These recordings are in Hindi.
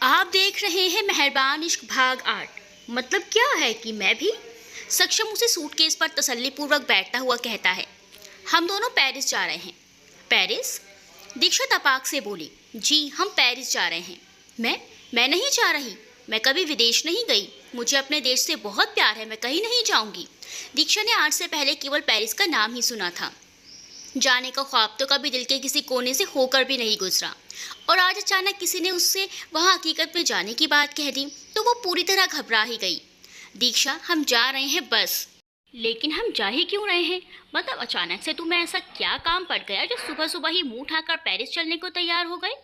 आप देख रहे हैं मेहरबान इश्क भाग 8। मतलब क्या है कि मैं भी। सक्षम उसे सूटकेस पर तसल्लीपूर्वक बैठता हुआ कहता है, हम दोनों पेरिस जा रहे हैं। पेरिस? दीक्षा तपाक से बोली, जी हम पेरिस जा रहे हैं। मैं नहीं जा रही। मैं कभी विदेश नहीं गई। मुझे अपने देश से बहुत प्यार है। मैं कहीं नहीं जाऊंगी। दीक्षा ने आज से पहले केवल पेरिस का नाम ही सुना था। जाने का ख्वाब तो कभी दिल के किसी कोने से होकर भी नहीं गुजरा, और आज अचानक किसी ने उससे वहां हकीकत में जाने की बात कह दी तो वो पूरी तरह घबरा ही गई। दीक्षा, हम जा रहे हैं बस। लेकिन हम जा ही क्यों रहे हैं? मतलब अचानक से तुम्हें ऐसा क्या काम पड़ गया जो सुबह सुबह ही मुंह उठाकर पेरिस चलने को तैयार हो गए?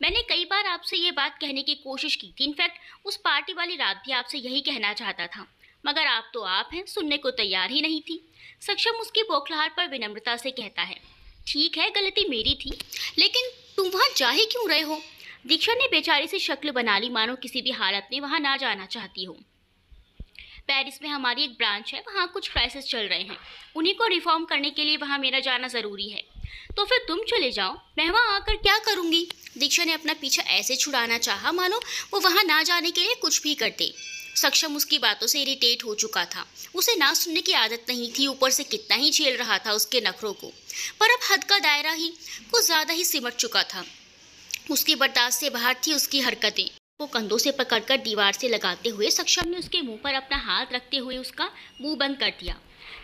मैंने कई बार आपसे ये बात कहने की कोशिश की थी। इनफैक्ट उस पार्टी वाली रात भी आपसे यही कहना चाहता था, मगर आप हैं, सुनने को तैयार ही नहीं थी। सक्षम उसकी बौखलाहट पर विनम्रता से कहता है, ठीक है, गलती मेरी थी, लेकिन तुम वहां जा ही क्यों रहे हो? दीक्षा ने बेचारी से शक्ल बना ली मानो किसी भी हालत में वहां ना जाना चाहती हो। पेरिस में हमारी एक ब्रांच है, वहाँ कुछ क्राइसिस चल रहे हैं। उन्हीं को रिफॉर्म करने के लिए वहाँ मेरा जाना ज़रूरी है। तो फिर तुम चले जाओ, मैं वहाँ आकर क्या करूँगी? दीक्षा ने अपना पीछा ऐसे छुड़ाना चाहा मानो वो वहाँ ना जाने के लिए कुछ भी करते। सक्षम उसकी बातों से इरिटेट हो चुका था। उसे ना सुनने की आदत नहीं थी, ऊपर से कितना ही झेल रहा था उसके नखरों को। पर अब हद का दायरा ही कुछ ज़्यादा ही सिमट चुका था। उसकी बर्दाश्त से बाहर थी उसकी हरकतें। वो कंधों से पकड़कर दीवार से लगाते हुए सक्षम ने उसके मुंह पर अपना हाथ रखते हुए उसका मुंह बंद कर दिया,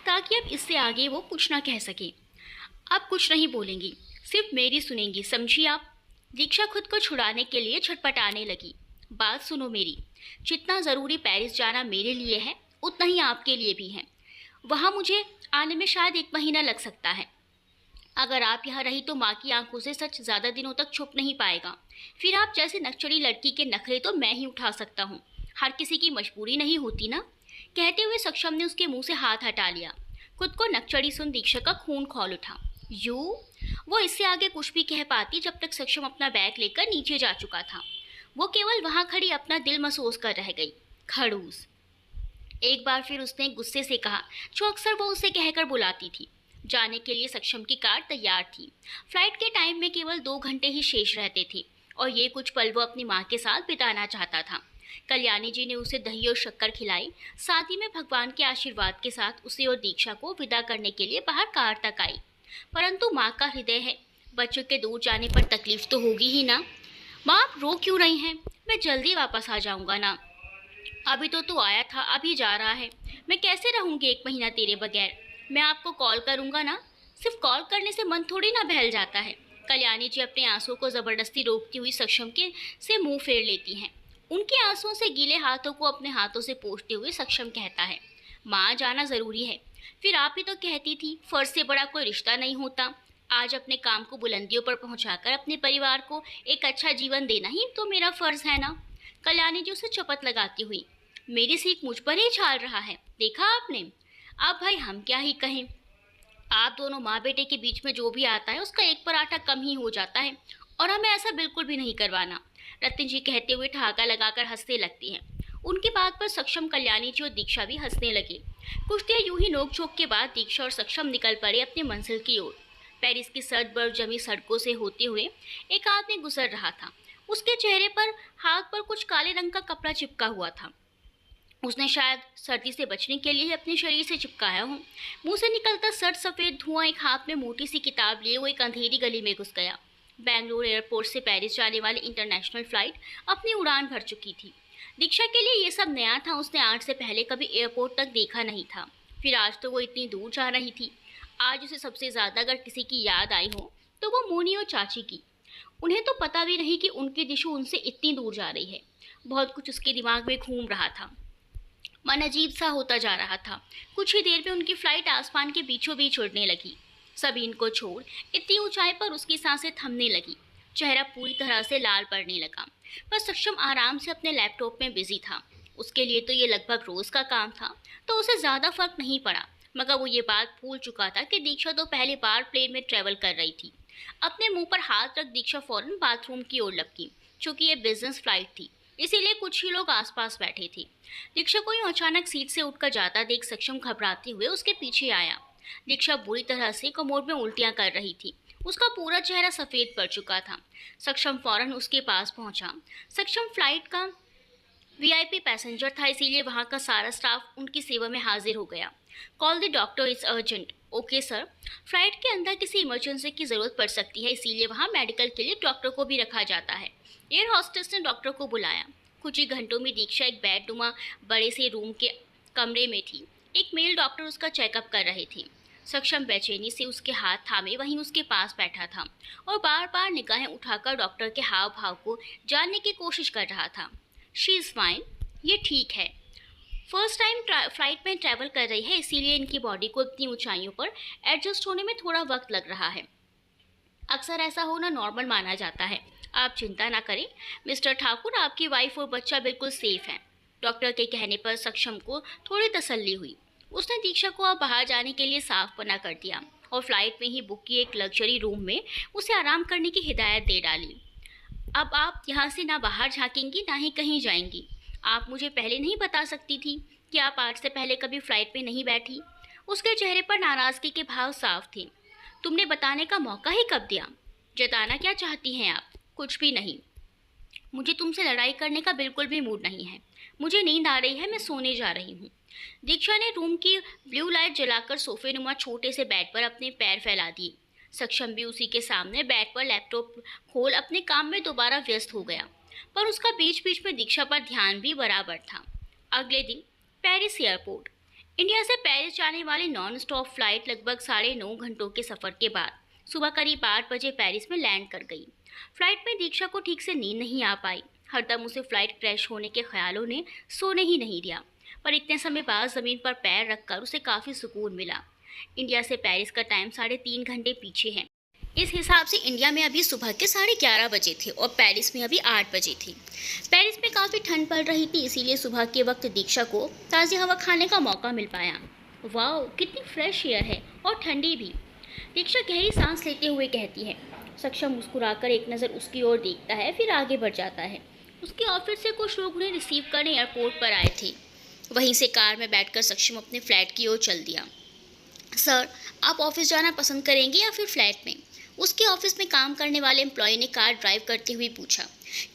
ताकि अब इससे आगे वो कुछ ना कह सके। अब कुछ नहीं बोलेंगी, सिर्फ मेरी सुनेंगी, समझी आप? दीक्षा खुद को छुड़ाने के लिए छटपटाने लगी। बात सुनो मेरी, जितना ज़रूरी पेरिस जाना मेरे लिए है उतना ही आपके लिए भी है। वहाँ मुझे आने में शायद 1 महीना लग सकता है। अगर आप यहाँ रही तो माँ की आंखों से सच ज़्यादा दिनों तक छुप नहीं पाएगा। फिर आप जैसे नक्चड़ी लड़की के नखरे तो मैं ही उठा सकता हूँ, हर किसी की मजबूरी नहीं होती ना। कहते हुए सक्षम ने उसके मुंह से हाथ हटा लिया। खुद को नक्चड़ी सुन दीक्षा का खून खौल उठा। यू? वो इससे आगे कुछ भी कह पाती जब तक सक्षम अपना बैग लेकर नीचे जा चुका था। वो केवल वहाँ खड़ी अपना दिल महसूस कर रह गई। खड़ूस, एक बार फिर उसने गुस्से से कहा, जो अक्सर वो उसे कहकर बुलाती थी। जाने के लिए सक्षम की कार तैयार थी। फ्लाइट के टाइम में केवल 2 घंटे ही शेष रहते थे, और ये कुछ पल वो अपनी माँ के साथ बिताना चाहता था। कल्याणी जी ने उसे दही और शक्कर खिलाई। साथ ही में भगवान के आशीर्वाद के साथ उसे और दीक्षा को विदा करने के लिए बाहर कार तक आई। परंतु माँ का हृदय है, बच्चों के दूर जाने पर तकलीफ तो होगी ही ना। माँ, आप रो क्यों रही हैं? मैं जल्दी वापस आ जाऊंगा ना। अभी तो तू आया था, अभी जा रहा है। मैं कैसे रहूंगी 1 महीना तेरे बगैर? मैं आपको कॉल करूंगा ना। सिर्फ कॉल करने से मन थोड़ी ना बहल जाता है। कल्याणी जी अपने आंसुओं को जबरदस्ती रोकती हुई सक्षम के से मुंह फेर लेती हैं। उनके आंसुओं से गीले हाथों को अपने हाथों से पोंछते हुए सक्षम कहता है, माँ, जाना जरूरी है। फिर आप ही तो कहती थी फर्ज से बड़ा कोई रिश्ता नहीं होता। आज अपने काम को बुलंदियों पर पहुंचाकर अपने परिवार को एक अच्छा जीवन देना ही तो मेरा फर्ज है ना। कल्याणी जी उसे चपत लगाती हुई, मेरी सीख मुझ पर ही छाल रहा है, देखा आपने? अब भाई हम क्या ही कहें। आप दोनों माँ बेटे के बीच में जो भी आता है उसका एक पराठा कम ही हो जाता है, और हमें ऐसा बिल्कुल भी नहीं करवाना। रत्न जी कहते हुए ठहाका लगाकर हंसने लगती हैं। उनकी बात पर सक्षम, कल्याणी जी और दीक्षा भी हंसने लगे। कुछ देर यूं ही नोक-झोंक के बाद दीक्षा और सक्षम निकल पड़े अपनी मंजिल की ओर। पेरिस की सर्द बर्फ जमी सड़कों से होते हुए एक आदमी गुजर रहा था। उसके चेहरे पर हाथ पर कुछ काले रंग का कपड़ा चिपका हुआ था। उसने शायद सर्दी से बचने के लिए ही अपने शरीर से चिपकाया हो। मुंह से निकलता सर्द सफ़ेद धुआं एक हाथ में मोटी सी किताब लिए वो एक अंधेरी गली में घुस गया। बेंगलुरु एयरपोर्ट से पेरिस जाने वाली इंटरनेशनल फ़्लाइट अपनी उड़ान भर चुकी थी। दीक्षा के लिए ये सब नया था। उसने आज से पहले कभी एयरपोर्ट तक देखा नहीं था। फिर आज तो वो इतनी दूर जा रही थी। आज उसे सबसे ज़्यादा अगर किसी की याद आई हो तो वो मोनी और चाची की। उन्हें तो पता भी नहीं कि उनकी दिशु उनसे इतनी दूर जा रही है। बहुत कुछ उसके दिमाग में घूम रहा था। मन अजीब सा होता जा रहा था। कुछ ही देर में उनकी फ्लाइट आसमान के बीचों बीच उड़ने लगी। सबीन को छोड़ इतनी ऊंचाई पर उसकी सांसें थमने लगी। चेहरा पूरी तरह से लाल पड़ने लगा। पर सक्षम आराम से अपने लैपटॉप में बिजी था। उसके लिए तो ये लगभग रोज का काम था, तो उसे ज़्यादा फर्क नहीं पड़ा। मगर वो ये बात भूल चुका था कि दीक्षा तो पहली बार प्लेन में ट्रेवल कर रही थी। अपने मुंह पर हाथ रख दीक्षा फौरन बाथरूम की ओर लपकी। चूंकि ये बिजनेस फ्लाइट थी, इसीलिए कुछ ही लोग आसपास बैठे थे। दीक्षा को यूं अचानक सीट से उठकर जाता देख सक्षम घबराते हुए उसके पीछे आया। दीक्षा बुरी तरह से कमोड में उल्टियां कर रही थी। उसका पूरा चेहरा सफ़ेद पड़ चुका था। सक्षम फौरन उसके पास पहुंचा। सक्षम फ्लाइट का वीआईपी पैसेंजर था, इसीलिए वहां का सारा स्टाफ उनकी सेवा में हाजिर हो गया। Call the doctor, it's urgent. Okay sir. Flight के अंदर किसी इमरजेंसी की ज़रूरत पड़ सकती है, इसीलिए वहाँ मेडिकल के लिए डॉक्टर को भी रखा जाता है। एयर हॉस्टेस ने डॉक्टर को बुलाया। कुछ ही घंटों में दीक्षा एक बेडनुमा बड़े से रूम के कमरे में थी। एक मेल डॉक्टर उसका चेकअप कर रहे थे। सक्षम बेचैनी से उसके हाथ थामे वहीं उसके पास बैठा था और बार बार निगाहें उठाकर डॉक्टर के हाव भाव को जानने की कोशिश कर रहा था। शी इज़ फाइन, ये ठीक है। फर्स्ट टाइम फ्लाइट में ट्रैवल कर रही है, इसीलिए इनकी बॉडी को इतनी ऊंचाइयों पर एडजस्ट होने में थोड़ा वक्त लग रहा है। अक्सर ऐसा होना नॉर्मल माना जाता है। आप चिंता ना करें मिस्टर ठाकुर, आपकी वाइफ और बच्चा बिल्कुल सेफ हैं। डॉक्टर के कहने पर सक्षम को थोड़ी तसल्ली हुई। उसने दीक्षा को अब बाहर जाने के लिए साफ मना कर दिया और फ्लाइट में ही बुक किए एक लग्जरी रूम में उसे आराम करने की हिदायत दे डाली। अब आप यहाँ से ना बाहर झाँकेंगी ना ही कहीं जाएंगी। आप मुझे पहले नहीं बता सकती थी कि आप आज से पहले कभी फ्लाइट में नहीं बैठी? उसके चेहरे पर नाराज़गी के भाव साफ थे। तुमने बताने का मौका ही कब दिया? जताना क्या चाहती हैं आप? कुछ भी नहीं। मुझे तुमसे लड़ाई करने का बिल्कुल भी मूड नहीं है। मुझे नींद आ रही है, मैं सोने जा रही हूँ। दीक्षा ने रूम की ब्लू लाइट जलाकर सोफे नुमा छोटे से बेड पर अपने पैर फैला दिए। सक्षम भी उसी के सामने बेड पर लैपटॉप खोल अपने काम में दोबारा व्यस्त हो गया, पर उसका बीच बीच में दीक्षा पर ध्यान भी बराबर था। अगले दिन पेरिस एयरपोर्ट। इंडिया से पेरिस जाने वाली नॉन स्टॉप फ्लाइट लगभग 9.5 घंटों के सफ़र के बाद सुबह करीब 8 बजे पेरिस में लैंड कर गई। फ्लाइट में दीक्षा को ठीक से नींद नहीं आ पाई। हरदम उसे फ्लाइट क्रैश होने के ख्यालों ने सोने ही नहीं दिया, पर इतने समय बाद ज़मीन पर पैर रखकर उसे काफ़ी सुकून मिला। इंडिया से पेरिस का टाइम 3.5 घंटे पीछे है। इस हिसाब से इंडिया में अभी सुबह के 11:30 बजे थे और पेरिस में अभी 8 बजे थे। पेरिस में काफ़ी ठंड पड़ रही थी, इसीलिए सुबह के वक्त दीक्षा को ताज़ी हवा खाने का मौका मिल पाया। वाह, कितनी फ्रेश एयर है और ठंडी भी। दीक्षा गहरी सांस लेते हुए कहती है। सक्षम मुस्कुराकर एक नज़र उसकी ओर देखता है, फिर आगे बढ़ जाता है। उसके ऑफिस से कुछ लोग उन्हें रिसीव करने एयरपोर्ट पर आए थे। वहीं से कार में बैठकर सक्षम अपने फ्लैट की ओर चल दिया। सर, आप ऑफिस जाना पसंद करेंगे या फिर फ्लैट में? उसके ऑफिस में काम करने वाले एम्प्लॉय ने कार ड्राइव करते हुए पूछा।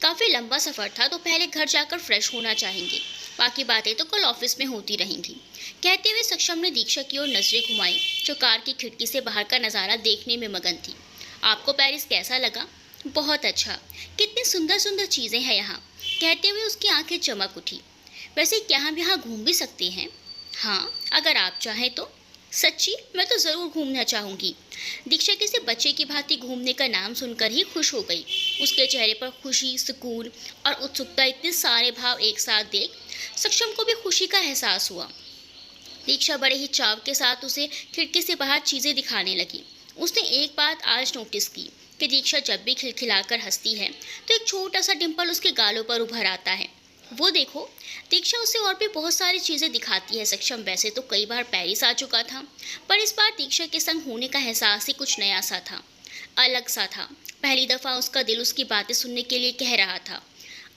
काफ़ी लंबा सफ़र था, तो पहले घर जाकर फ्रेश होना चाहेंगे। बाकी बातें तो कल ऑफिस में होती रहेंगी। कहते हुए सक्षम ने दीक्षा की ओर नजरें घुमाई, जो कार की खिड़की से बाहर का नज़ारा देखने में मगन थी। आपको पेरिस कैसा लगा? बहुत अच्छा। कितनी सुंदर सुंदर चीज़ें हैं यहाँ। कहते हुए उसकी आंखें चमक उठी। वैसे क्या हम यहाँ घूम भी सकते हैं? हाँ, अगर आप चाहें तो। सच्ची? मैं तो ज़रूर घूमना चाहूँगी। दीक्षा किसी बच्चे की भांति घूमने का नाम सुनकर ही खुश हो गई। उसके चेहरे पर खुशी, सुकून और उत्सुकता, इतने सारे भाव एक साथ देख सक्षम को भी खुशी का एहसास हुआ। दीक्षा बड़े ही चाव के साथ उसे खिड़की से बाहर चीज़ें दिखाने लगी। उसने एक बात आज नोटिस की कि दीक्षा जब भी खिलखिलाकर हंसती है तो एक छोटा सा डिंपल उसके गालों पर उभर आता है। वो देखो, दीक्षा उसे और भी बहुत सारी चीज़ें दिखाती है। सक्षम वैसे तो कई बार पेरिस आ चुका था, पर इस बार दीक्षा के संग होने का एहसास ही कुछ नया सा था, अलग सा था। पहली दफ़ा उसका दिल उसकी बातें सुनने के लिए कह रहा था।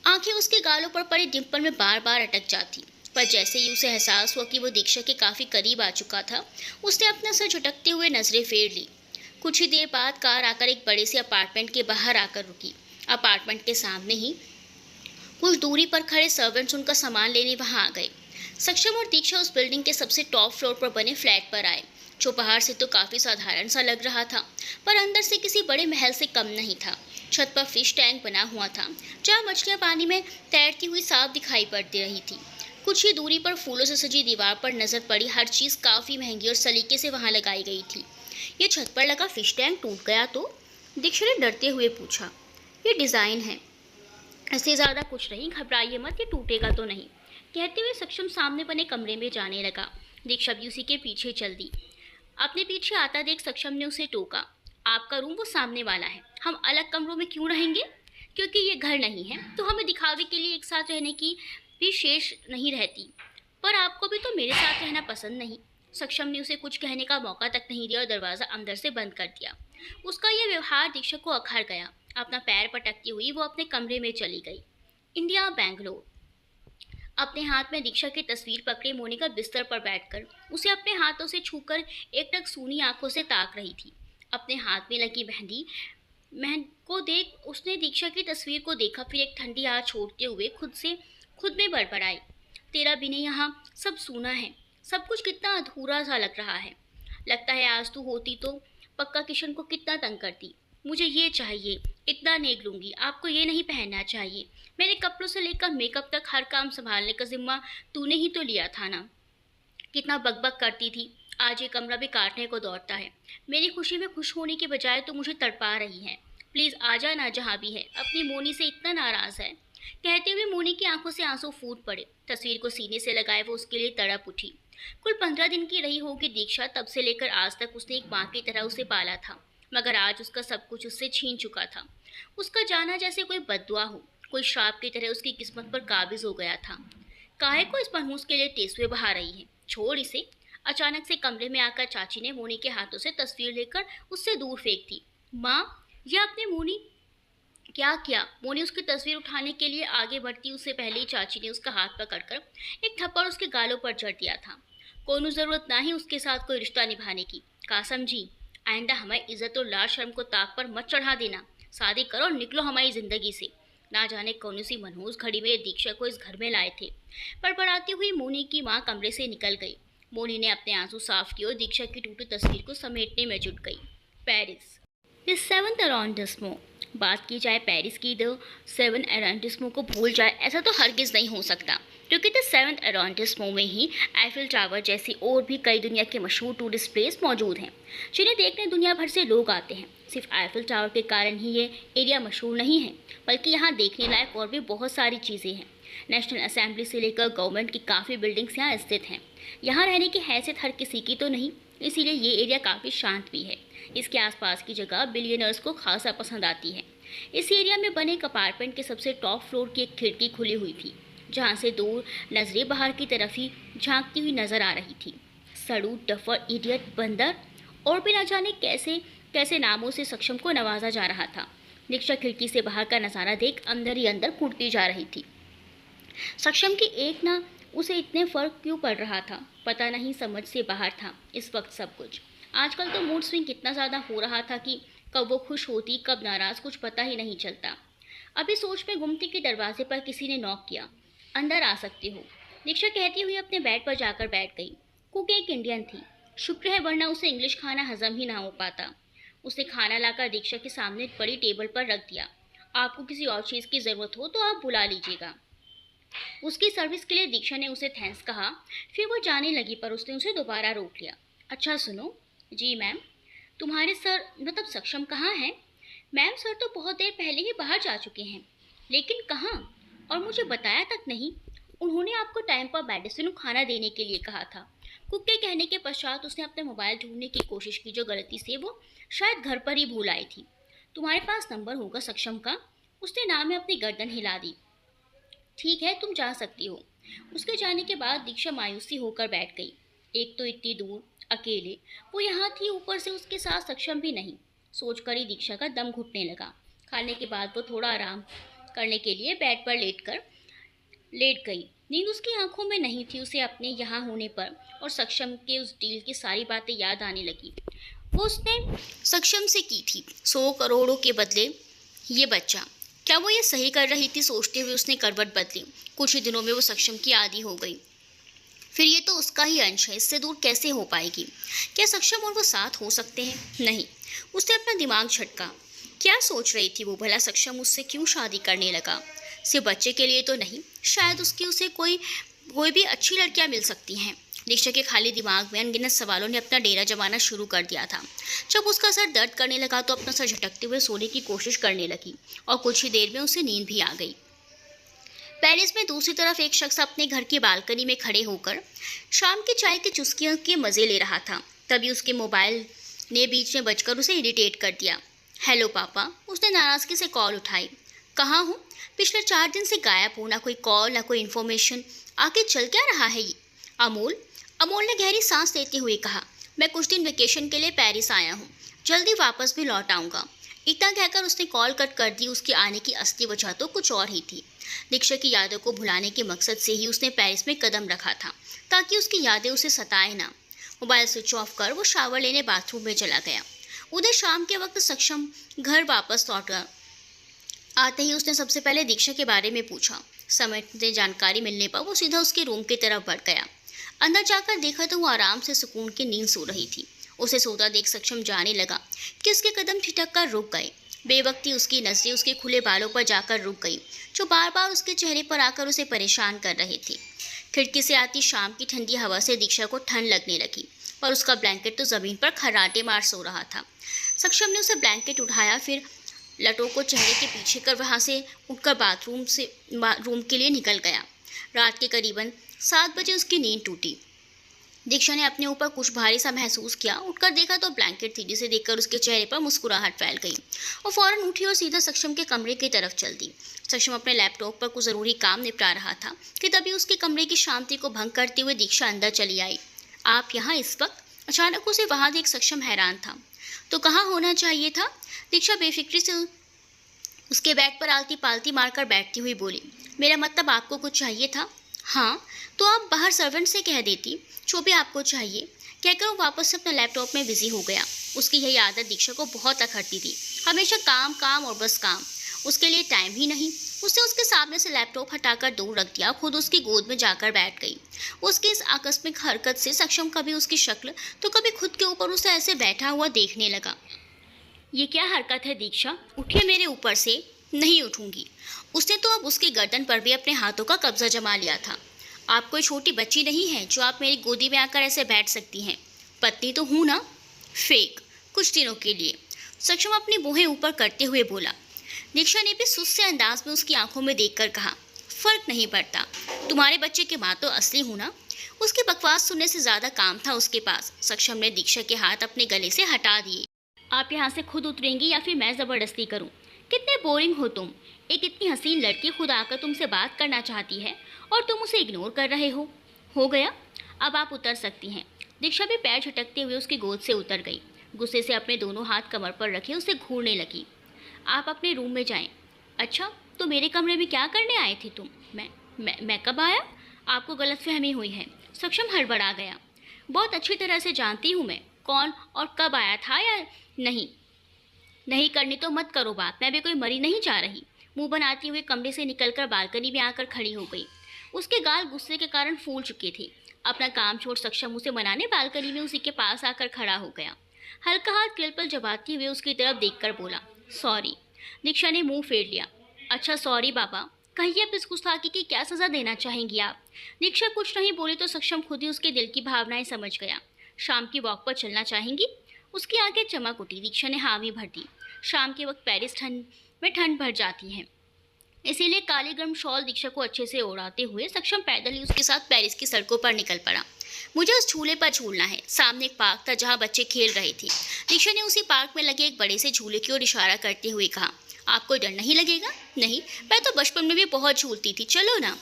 आंखें उसके गालों पर पड़े डिंपल में बार बार अटक जाती, पर जैसे ही उसे एहसास हुआ कि वो दीक्षा के काफ़ी करीब आ चुका था, उसने अपना सर झटकते हुए नज़रें फेर ली। कुछ ही देर बाद कार आकर एक बड़े से अपार्टमेंट के बाहर आकर रुकी। अपार्टमेंट के सामने ही कुछ दूरी पर खड़े सर्वेंट्स उनका सामान लेने वहां आ गए। सक्षम और दीक्षा उस बिल्डिंग के सबसे टॉप फ्लोर पर बने फ्लैट पर आए, जो बाहर से तो काफ़ी साधारण सा लग रहा था, पर अंदर से किसी बड़े महल से कम नहीं था। छत पर फिश टैंक बना हुआ था, जहाँ मछलियाँ पानी में तैरती हुई साफ दिखाई पड़ती रही थी। कुछ ही दूरी पर फूलों से सजी दीवार पर नज़र पड़ी हर चीज़ काफ़ी महंगी और सलीके से वहाँ लगाई गई थी। ये छत पर लगा फिश टैंक टूट गया तो? दीक्षा ने डरते हुए पूछा। ये डिज़ाइन है, इससे ज़्यादा कुछ नहीं, घबराइए मत, ये टूटेगा तो नहीं। कहते हुए सक्षम सामने बने कमरे में जाने लगा। दीक्षा भी उसी के पीछे चल दी। अपने पीछे आता देख सक्षम ने उसे टोका। आपका रूम वो सामने वाला है, हम अलग कमरों में क्यों रहेंगे? क्योंकि ये घर नहीं है, तो हमें दिखावे के लिए एक साथ रहने की भी शेष नहीं रहती। पर आपको भी तो मेरे साथ रहना पसंद नहीं। सक्षम ने उसे कुछ कहने का मौका तक नहीं दिया और दरवाज़ा अंदर से बंद कर दिया। उसका यह व्यवहार दीक्षा को अखर गया। अपना पैर पटकती हुई वो अपने कमरे में चली गई। इंडिया, बेंगलोर। अपने हाथ में दीक्षा की तस्वीर पकड़े मोनिका बिस्तर पर बैठकर उसे अपने हाथों से छूकर एकटक सूनी आंखों से ताक रही थी। अपने हाथ में लगी मेहंदी मेहंद को देख उसने दीक्षा की तस्वीर को देखा, फिर एक ठंडी आह छोड़ते हुए खुद में बड़बड़ाई, तेरा बिना यहाँ सब सूना है, सब कुछ कितना अधूरा सा लग रहा है। लगता है आज तू होती तो पक्का किशन को कितना तंग करती। मुझे ये चाहिए, इतना नेक लूंगी, आपको ये नहीं पहनना चाहिए। मेरे कपड़ों से लेकर मेकअप तक हर काम संभालने का जिम्मा तूने ही तो लिया था ना। कितना बकबक करती थी, आज ये कमरा भी काटने को दौड़ता है। मेरी खुशी में खुश होने के बजाय तो मुझे तड़पा रही है। प्लीज आ जाना जहाँ भी है, अपनी मोनी से इतना नाराज है। कहते हुए मोनी की आंखों से आंसू फूट पड़े। तस्वीर को सीने से लगाए वो उसके लिए तड़प उठी। कुल 15 दिन की रही होगी दीक्षा, तब से लेकर आज तक उसने एक माँ की तरह उसे पाला था, मगर आज उसका सब कुछ उससे छीन चुका था। उसका जाना जैसे कोई बद्दुआ हो, कोई श्राप की तरह उसकी किस्मत पर काबिज हो गया था। काहे को इस मनहूस के लिए टेसुए बहा रही है, छोड़ इसे। अचानक से कमरे में आकर चाची ने मोनी के हाथों से तस्वीर लेकर उससे दूर फेंक दी। माँ, यह आपने मोनी क्या किया? मोनी उसकी तस्वीर उठाने के लिए आगे बढ़ती उससे पहले ही चाची ने उसका हाथ पकड़कर एक थप्पड़ उसके गालों पर जड़ दिया था। कोनो जरूरत ना ही उसके साथ कोई रिश्ता निभाने की। कासम जी, आइंदा हमारी इज्जत और लाज शर्म को ताक पर मत चढ़ा देना। शादी करो और निकलो हमारी जिंदगी से। ना जाने कौन सी मनहूस घड़ी में दीक्षा को इस घर में लाए थे। बड़बड़ाती हुई मोनी की माँ कमरे से निकल गई। मोनी ने अपने आंसू साफ किए और दीक्षा की टूटी तस्वीर को समेटने में जुट गई। Paris, the seventh arrondissement. बात की जाए पेरिस की, द सेवन अराउंडिस्मो को भूल जाए ऐसा तो हरगिज़ नहीं हो सकता, क्योंकि द सेवंथ अराउंडिस्मो में ही आईफिल टावर जैसी और भी कई दुनिया के मशहूर टूरिस्ट प्लेस मौजूद हैं, जिन्हें देखने दुनिया भर से लोग आते हैं। सिर्फ आईफिल टावर के कारण ही ये एरिया मशहूर नहीं है, बल्कि यहाँ देखने लायक और भी बहुत सारी चीज़ें हैं। नेशनल असेंबली से लेकर गवर्नमेंट की काफ़ी बिल्डिंग्स यहाँ स्थित हैं। यहाँ रहने की हैसियत हर किसी की तो नहीं, इसीलिए ये एरिया काफ़ी शांत भी है। इसके आसपास की जगह बिलियनर्स को खासा पसंद आती है। इस एरिया में बने एक अपार्टमेंट के सबसे टॉप फ्लोर की एक खिड़की खुली हुई थी, जहाँ से दूर नजरें बाहर की तरफ ही झांकती हुई नजर आ रही थी। सड़ू, डफर, इडियट, बंदर और भी न जाने कैसे कैसे नामों से सक्षम को नवाजा जा रहा था। दीक्षा खिड़की से बाहर का नज़ारा देख अंदर ही अंदर कूदती जा रही थी। सक्षम की एक ना उसे इतने फर्क क्यों पड़ रहा था, पता नहीं, समझ से बाहर था इस वक्त सब कुछ। आजकल तो मूड स्विंग कितना ज़्यादा हो रहा था कि कब वो खुश होती कब नाराज़, कुछ पता ही नहीं चलता। अभी सोच में गुमती के दरवाजे पर किसी ने नॉक किया। अंदर आ सकती हो, दीक्षा कहती हुई अपने बेड पर जाकर बैठ गई। कुक एक इंडियन थी, शुक्र है, वरना उसे इंग्लिश खाना हजम ही ना हो पाता। उसने खाना लाकर दीक्षा के सामने बड़ी टेबल पर रख दिया। आपको किसी और चीज़ की ज़रूरत हो तो आप बुला लीजिएगा। उसकी सर्विस के लिए दीक्षा ने उसे थैंक्स कहा, फिर वो जाने लगी, पर उसने उसे दोबारा रोक लिया। अच्छा सुनो। जी मैम। तुम्हारे सर मतलब सक्षम कहाँ हैं? मैम, सर तो बहुत देर पहले ही बाहर जा चुके हैं। लेकिन कहाँ? और मुझे बताया तक नहीं। उन्होंने आपको टाइम पर मेडिसिन और खाना देने के लिए कहा था। कुक के कहने के पश्चात उसने अपने मोबाइल ढूंढने की कोशिश की, जो गलती से वो शायद घर पर ही भूल आई थी। तुम्हारे पास नंबर होगा सक्षम का? उसने नाम में अपनी गर्दन हिला दी। ठीक है, तुम जा सकती हो। उसके जाने के बाद दीक्षा मायूसी होकर बैठ गई। एक तो इतनी दूर अकेले वो यहाँ थी, ऊपर से उसके साथ सक्षम भी नहीं। सोचकर ही दीक्षा का दम घुटने लगा। खाने के बाद वो थोड़ा आराम करने के लिए बेड पर लेट गई। नींद उसकी आंखों में नहीं थी। उसे अपने यहाँ होने पर और सक्षम के उस डील की सारी बातें याद आने लगी। वो उसने सक्षम से की थी 100 करोड़ों के बदले ये बच्चा। क्या वो ये सही कर रही थी? सोचते हुए उसने करवट बदली। कुछ ही दिनों में वो सक्षम की आदी हो गई। फिर ये तो उसका ही अंश है, इससे दूर कैसे हो पाएगी? क्या सक्षम और वो साथ हो सकते हैं? नहीं। उसने अपना दिमाग झटका। क्या सोच रही थी वो भला? सक्षम उससे क्यों शादी करने लगा? सिर्फ बच्चे के लिए तो नहीं, शायद उसे कोई भी अच्छी लड़कियां मिल सकती हैं। दीक्षा के खाली दिमाग में अनगिनत सवालों ने अपना डेरा जमाना शुरू कर दिया था। जब उसका सर दर्द करने लगा तो अपना सर झटकते हुए सोने की कोशिश करने लगी, और कुछ ही देर में उसे नींद भी आ गई। पेरिस में दूसरी तरफ एक शख्स अपने घर की बालकनी में खड़े होकर शाम की चाय की चुस्कियों के मज़े ले रहा था। तभी उसके मोबाइल ने बीच में बजकर उसे इरिटेट कर दिया। हेलो पापा। उसने नाराज़गी से कॉल उठाई। कहाँ हूँ? पिछले 4 दिन से गायब हूँ, ना कोई कॉल ना कोई इन्फॉर्मेशन। आखिर चल क्या रहा है ये? अमोल ने गहरी सांस लेते हुए कहा, मैं कुछ दिन वेकेशन के लिए पेरिस आया हूँ, जल्दी वापस भी लौट आऊँगा। इतना कहकर उसने कॉल कट कर दी। उसके आने की असली वजह तो कुछ और ही थी। दीक्षा की यादों को भुलाने के मकसद से ही उसने पेरिस में कदम रखा था, ताकि उसकी यादें उसे सताए ना। मोबाइल स्विच ऑफ कर वो शावर लेने बाथरूम में चला गया। उधर शाम के वक्त सक्षम घर वापस लौट कर आते ही उसने सबसे पहले दीक्षा के बारे में पूछा। समय से जानकारी मिलने पर वो सीधा उसके रूम की तरफ बढ़ गया। अंदर जाकर देखा तो वो आराम से सुकून की नींद सो रही थी। उसे सोता देख सक्षम जाने लगा कि उसके कदम ठिठक कर रुक गए। बेवक्ती उसकी नजरें उसके खुले बालों पर जाकर रुक गई, जो बार बार उसके चेहरे पर आकर उसे परेशान कर रहे थे। खिड़की से आती शाम की ठंडी हवा से दीक्षा को ठंड लगने लगी, पर उसका ब्लैंकेट तो ज़मीन पर खर्राटे मार सो रहा था। सक्षम ने उसे ब्लैंकेट उठाया, फिर लटों को चेहरे के पीछे कर वहाँ से उठकर रूम के लिए निकल गया। रात के करीबन 7 बजे उसकी नींद टूटी। दीक्षा ने अपने ऊपर कुछ भारी सा महसूस किया। उठकर देखा तो ब्लैंकेट थी, जिसे देखकर उसके चेहरे पर मुस्कुराहट फैल गई। वो फौरन उठी और सीधा सक्षम के कमरे की तरफ चल दी। सक्षम अपने लैपटॉप पर कुछ ज़रूरी काम निपटा रहा था कि तभी उसके कमरे की शांति को भंग करते हुए दीक्षा अंदर चली आई। आप यहाँ इस वक्त? अचानक उसे वहाँ देख सक्षम हैरान था। तो कहाँ होना चाहिए था? दीक्षा बेफिक्री से उसके बेड पर आलती पालती मारकर बैठती हुई बोली। मेरा मतलब आपको कुछ चाहिए था? हाँ, तो आप बाहर सर्वेंट से कह देती जो भी आपको चाहिए। कहकर वो वापस से अपने लैपटॉप में बिजी हो गया। उसकी यही आदत दीक्षा को बहुत अखरती थी। हमेशा काम काम और बस काम, उसके लिए टाइम ही नहीं। उसने उसके सामने से लैपटॉप हटाकर दूर रख दिया, खुद उसकी गोद में जाकर बैठ गई। उसकी इस आकस्मिक हरकत से सक्षम कभी उसकी शक्ल तो कभी खुद के ऊपर उसे ऐसे बैठा हुआ देखने लगा। ये क्या हरकत है दीक्षा? उठिए मेरे ऊपर से। नहीं उठूंगी। उसने तो अब उसकी गर्दन पर भी अपने हाथों का कब्जा जमा लिया था। आप कोई छोटी बच्ची नहीं है जो आप मेरी गोदी में आकर ऐसे बैठ सकती हैं। पत्नी तो हूँ ना। फेक, कुछ दिनों के लिए। सक्षम अपनी भुहें ऊपर करते हुए बोला। दीक्षा ने भी सुस्त से अंदाज में उसकी आंखों में देखकर कहा, फर्क नहीं पड़ता, तुम्हारे बच्चे की माँ तो असली हूँ ना। उसकी बकवास सुनने से ज़्यादा काम था उसके पास। सक्षम ने दीक्षा के हाथ अपने गले से हटा दिए। आप यहाँ से खुद उतरेंगी या फिर मैं ज़बरदस्ती करूँ? कितने बोरिंग हो तुम। एक इतनी हसीन लड़की खुद आकर तुमसे बात करना चाहती है और तुम उसे इग्नोर कर रहे हो। हो गया, अब आप उतर सकती हैं। दीक्षा भी पैर झटकते हुए उसकी गोद से उतर गई। गुस्से से अपने दोनों हाथ कमर पर रखे उसे घूरने लगी। आप अपने रूम में जाएं। अच्छा, तो मेरे कमरे में क्या करने आए थे तुम? मैं कब आया? आपको गलतफहमी हुई है। सक्षम हड़बड़ा गया। बहुत अच्छी तरह से जानती हूँ मैं कौन और कब आया था या नहीं करनी तो मत करो बात। मैं भी कोई मरी नहीं जा रही। मुंह बनाती हुए कमरे से निकलकर बालकनी में आकर खड़ी हो गई। उसके गाल गुस्से के कारण फूल चुके थे। अपना काम छोड़ सक्षम उसे मनाने बालकनी में उसी के पास आकर खड़ा हो गया। हल्का हाथ ग्रिल पर जबाते हुए उसकी तरफ देखकर बोला, सॉरी। दीक्षा ने मुंह फेर लिया। अच्छा सॉरी बाबा, कहिए अब इस गुस्ताखी की क्या सज़ा देना चाहेंगी आप? दीक्षा कुछ नहीं बोली तो सक्षम खुद ही उसके दिल की भावनाएं समझ गया। शाम की वॉक पर चलना चाहेंगी? उसकी आंखें चमक उठी। दीक्षा ने हामी भर दी। शाम के वक्त पेरिस ठंड भर जाती है, इसीलिए काली गर्म शॉल दीक्षा को अच्छे से ओढ़ाते हुए सक्षम पैदल ही उसके साथ पेरिस की सड़कों पर निकल पड़ा। मुझे उस झूले पर झूलना है। सामने एक पार्क था जहाँ बच्चे खेल रहे थे। दीक्षा ने उसी पार्क में लगे एक बड़े से झूले की ओर इशारा करते हुए कहा, आपको डर नहीं लगेगा? नहीं, मैं तो बचपन में भी बहुत झूलती थी, चलो ना।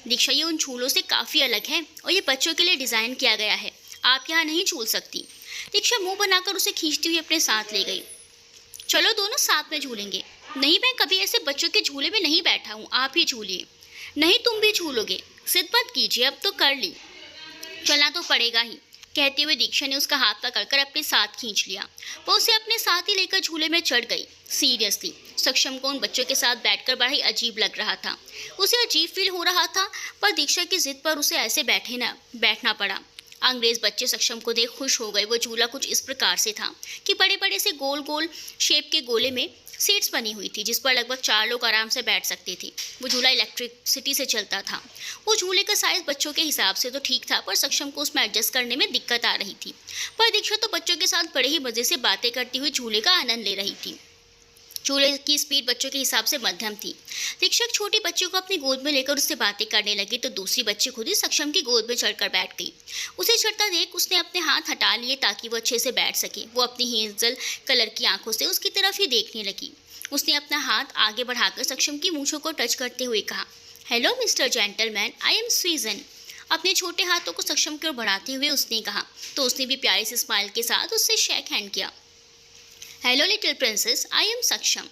दीक्षा, ये उन झूलों से काफ़ी अलग है और ये बच्चों के लिए डिज़ाइन किया गया है। आप यहाँ नहीं झूल सकती। दीक्षा मुँह बनाकर उसे खींचती हुई अपने साथ ले गई। चलो दोनों साथ में झूलेंगे। नहीं, मैं कभी ऐसे बच्चों के झूले में नहीं बैठा हूँ, आप ही झूलिए। नहीं, तुम भी झूलोगे। जिद मत कीजिए, अब तो कर ली, चलना तो पड़ेगा ही। कहते हुए दीक्षा ने उसका हाथ पकड़कर अपने साथ खींच लिया। वो उसे अपने साथ ही लेकर झूले में चढ़ गई। सीरियसली सक्षम को उन बच्चों के साथ बैठकर बड़ा ही अजीब लग रहा था। उसे अजीब फील हो रहा था, पर दीक्षा की जिद पर उसे ऐसे बैठना पड़ा। अंग्रेज बच्चे सक्षम को देख खुश हो गए। वो झूला कुछ इस प्रकार से था कि बड़े बड़े से गोल गोल शेप के गोले में सीट्स बनी हुई थी, जिस पर लगभग 4 लोग आराम से बैठ सकते थे। वो झूला इलेक्ट्रिसिटी से चलता था। वो झूले का साइज़ बच्चों के हिसाब से तो ठीक था, पर सक्षम को उसमें एडजस्ट करने में दिक्कत आ रही थी। पर दीक्षा तो बच्चों के साथ बड़े ही मज़े से बातें करती हुई झूले का आनंद ले रही थी। झूले की स्पीड बच्चों के हिसाब से मध्यम थी। दीक्षा एक छोटी बच्ची को अपनी गोद में लेकर उससे बातें करने लगी तो दूसरी बच्ची खुद ही सक्षम की गोद में चढ़कर बैठ गई। उसे चढ़ता देख उसने अपने हाथ हटा लिए ताकि वो अच्छे से बैठ सके। वो अपनी हेज़ल कलर की आंखों से उसकी तरफ ही देखने लगी। उसने अपना हाथ आगे बढ़ाकर सक्षम की मूंछों को टच करते हुए कहा, hello mister gentleman, I am Susan. अपने छोटे हाथों को सक्षम की ओर बढ़ाते हुए उसने कहा तो उसने भी प्यारी से स्माइल के साथ उससे शेक हैंड किया। Hello little princess, I am सक्षम।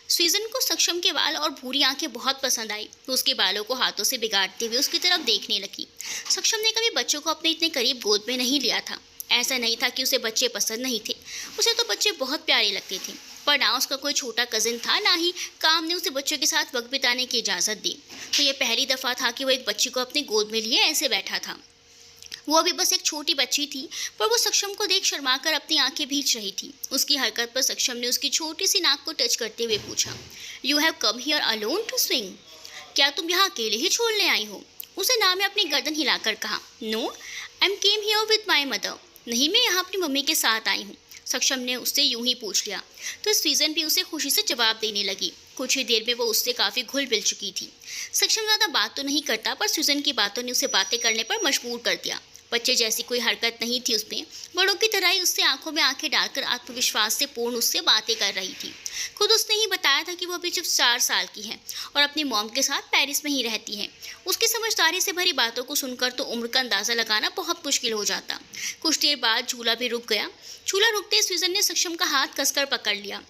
स्वीजन को सक्षम के बाल और भूरी आंखें बहुत पसंद आई। वो उसके बालों को हाथों से बिगाड़ते हुए उसकी तरफ देखने लगी। सक्षम ने कभी बच्चों को अपने इतने करीब गोद में नहीं लिया था। ऐसा नहीं था कि उसे बच्चे पसंद नहीं थे, उसे तो बच्चे बहुत प्यारे लगते थे, पर ना उसका कोई छोटा कजिन था, ना ही काम ने उसे बच्चों के साथ वक्त बिताने की इजाज़त दी। तो ये पहली दफ़ा था कि वो एक बच्ची को अपने गोद में लिए ऐसे बैठा था। वो अभी बस एक छोटी बच्ची थी, पर वो सक्षम को देख शर्माकर अपनी आंखें भींच रही थी। उसकी हरकत पर सक्षम ने उसकी छोटी सी नाक को टच करते हुए पूछा, you have come here alone to swing? क्या तुम यहाँ अकेले ही छोड़ने आई हो? उसे ना में अपनी गर्दन हिलाकर कहा, no, I am came here with my mother. नहीं, मैं यहाँ अपनी मम्मी के साथ आई हूँ। सक्षम ने उससे यूं ही पूछ लिया तो स्वीजन भी उसे खुशी से जवाब देने लगी। कुछ ही देर में वो उससे काफ़ी घुल मिल चुकी थी। सक्षम ज़्यादा बात तो नहीं करता, पर स्वीजन की बातों ने उसे बातें करने पर मजबूर कर दिया। बच्चे जैसी कोई हरकत नहीं थी उसमें, बड़ों की तरह ही उससे आंखों में आंखें डालकर आत्मविश्वास से पूर्ण उससे बातें कर रही थी। खुद उसने ही बताया था कि वो अभी सिर्फ 4 साल की है और अपनी मॉम के साथ पेरिस में ही रहती है। उसकी समझदारी से भरी बातों को सुनकर तो उम्र का अंदाज़ा लगाना बहुत मुश्किल हो जाता। कुछ देर बाद झूला भी रुक गया। झूला रुकते स्वीजन ने सक्षम का हाथ कसकर पकड़ लिया।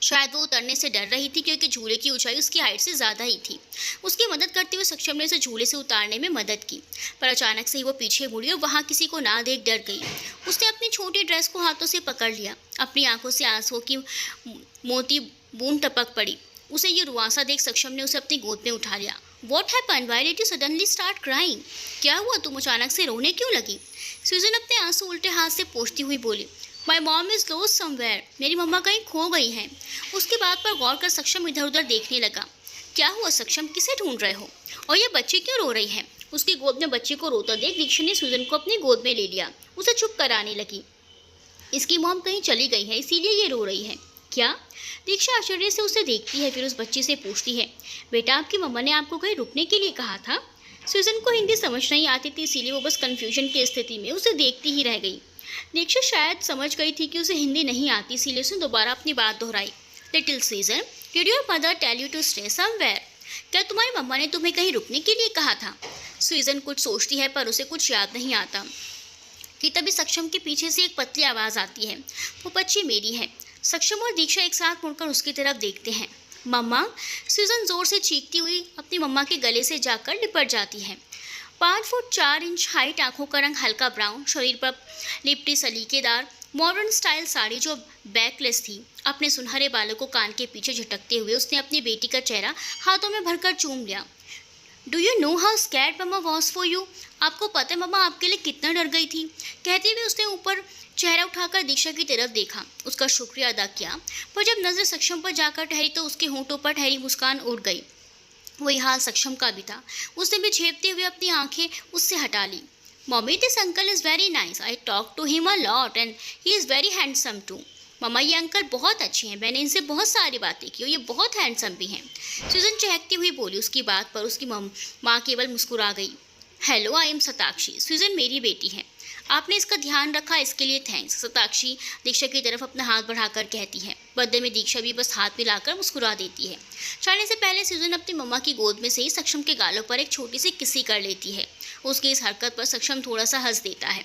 शायद वो उतरने से डर रही थी, क्योंकि झूले की ऊंचाई उसकी हाइट से ज़्यादा ही थी। उसकी मदद करते हुए सक्षम ने उसे झूले से उतारने में मदद की, पर अचानक से ही वो पीछे मुड़ी और वहाँ किसी को ना देख डर गई। उसने अपनी छोटी ड्रेस को हाथों से पकड़ लिया। अपनी आंखों से आंसुओं की मोती बूंद टपक पड़ी। उसे ये रुआंसा देख सक्षम ने उसे अपनी गोद में उठा लिया। What happen? Why did you suddenly start crying? क्या हुआ, तुम अचानक से रोने क्यों लगी? सुजन अपने आंसू उल्टे हाथ से पोंछती हुई बोली, my mom is lost somewhere. मेरी मम्मा कहीं खो गई हैं। उसकी बात पर गौर कर सक्षम इधर उधर देखने लगा। क्या हुआ सक्षम, किसे ढूंढ रहे हो? और ये बच्ची क्यों रो रही है? उसकी गोद में बच्ची को रोता देख दीक्षा ने सुजन को अपनी गोद में ले लिया। उसे चुप कराने लगी। इसकी मॉम कहीं चली गई है, इसीलिए ये रो रही है। क्या? दीक्षा आश्चर्य से उसे देखती है, फिर उस बच्ची से पूछती है, बेटा आपकी मम्मा ने आपको कहीं रुकने के लिए कहा था? सुजन को हिंदी समझ नहीं आती थी, इसीलिए वो बस कन्फ्यूजन की स्थिति में उसे देखती ही रह गई। दीक्षा शायद समझ गई थी कि उसे हिंदी नहीं आती, इसीलिए उसने दोबारा अपनी बात दोहराई। Little season, did your mother tell you to stay somewhere? क्या तुम्हारी मम्मा ने तुम्हें कहीं रुकने के लिए कहा था? सुजन कुछ सोचती है, पर उसे कुछ याद नहीं आता कि तभी सक्षम के पीछे से एक पतली आवाज़ आती है, वो बच्ची मेरी है। सक्षम और दीक्षा एक साथ मुड़कर उसकी तरफ देखते हैं। मम्मा! सुजन जोर से चीखती हुई अपनी मम्मा के गले से जाकर लिपट जाती है। 5 फुट 4 इंच हाइट, आंखों का रंग हल्का ब्राउन, शरीर पर लिपटी सलीकेदार मॉडर्न स्टाइल साड़ी जो बैकलेस थी। अपने सुनहरे बालों को कान के पीछे झटकते हुए उसने अपनी बेटी का चेहरा हाथों में भरकर चूम लिया। Do you know how scared mamma was for you? आपको पता है मम्मा आपके लिए कितना डर गई थी? कहते हुए उसने ऊपर चेहरा उठाकर दीक्षा की तरफ देखा, उसका शुक्रिया अदा किया, पर जब नज़र सक्षम पर जाकर ठहरी तो उसके होंठों पर ठहरी मुस्कान उड़ गई। वही हाल सक्षम का भी था। उसने भी झेपते हुए अपनी आंखें उससे हटा ली। Mummy, this uncle is very nice, I talk to him a lot and he is very handsome too. मम्मा, ये अंकल बहुत अच्छे हैं, मैंने इनसे बहुत सारी बातें की और ये बहुत हैंडसम भी हैं। सुजन चहकती हुई बोली। उसकी बात पर उसकी माँ केवल मुस्कुरा गई। Hello, I am Satakshi. Susan मेरी बेटी है, आपने इसका ध्यान रखा, इसके लिए थैंक्स। सताक्षी दीक्षा की तरफ अपना हाथ बढ़ाकर कहती है। बदले में दीक्षा भी बस हाथ मिलाकर मुस्कुरा देती है। जाने से पहले सुजन अपनी मम्मा की गोद में से ही सक्षम के गालों पर एक छोटी सी किसी कर लेती है। उसकी इस हरकत पर सक्षम थोड़ा सा हंस देता है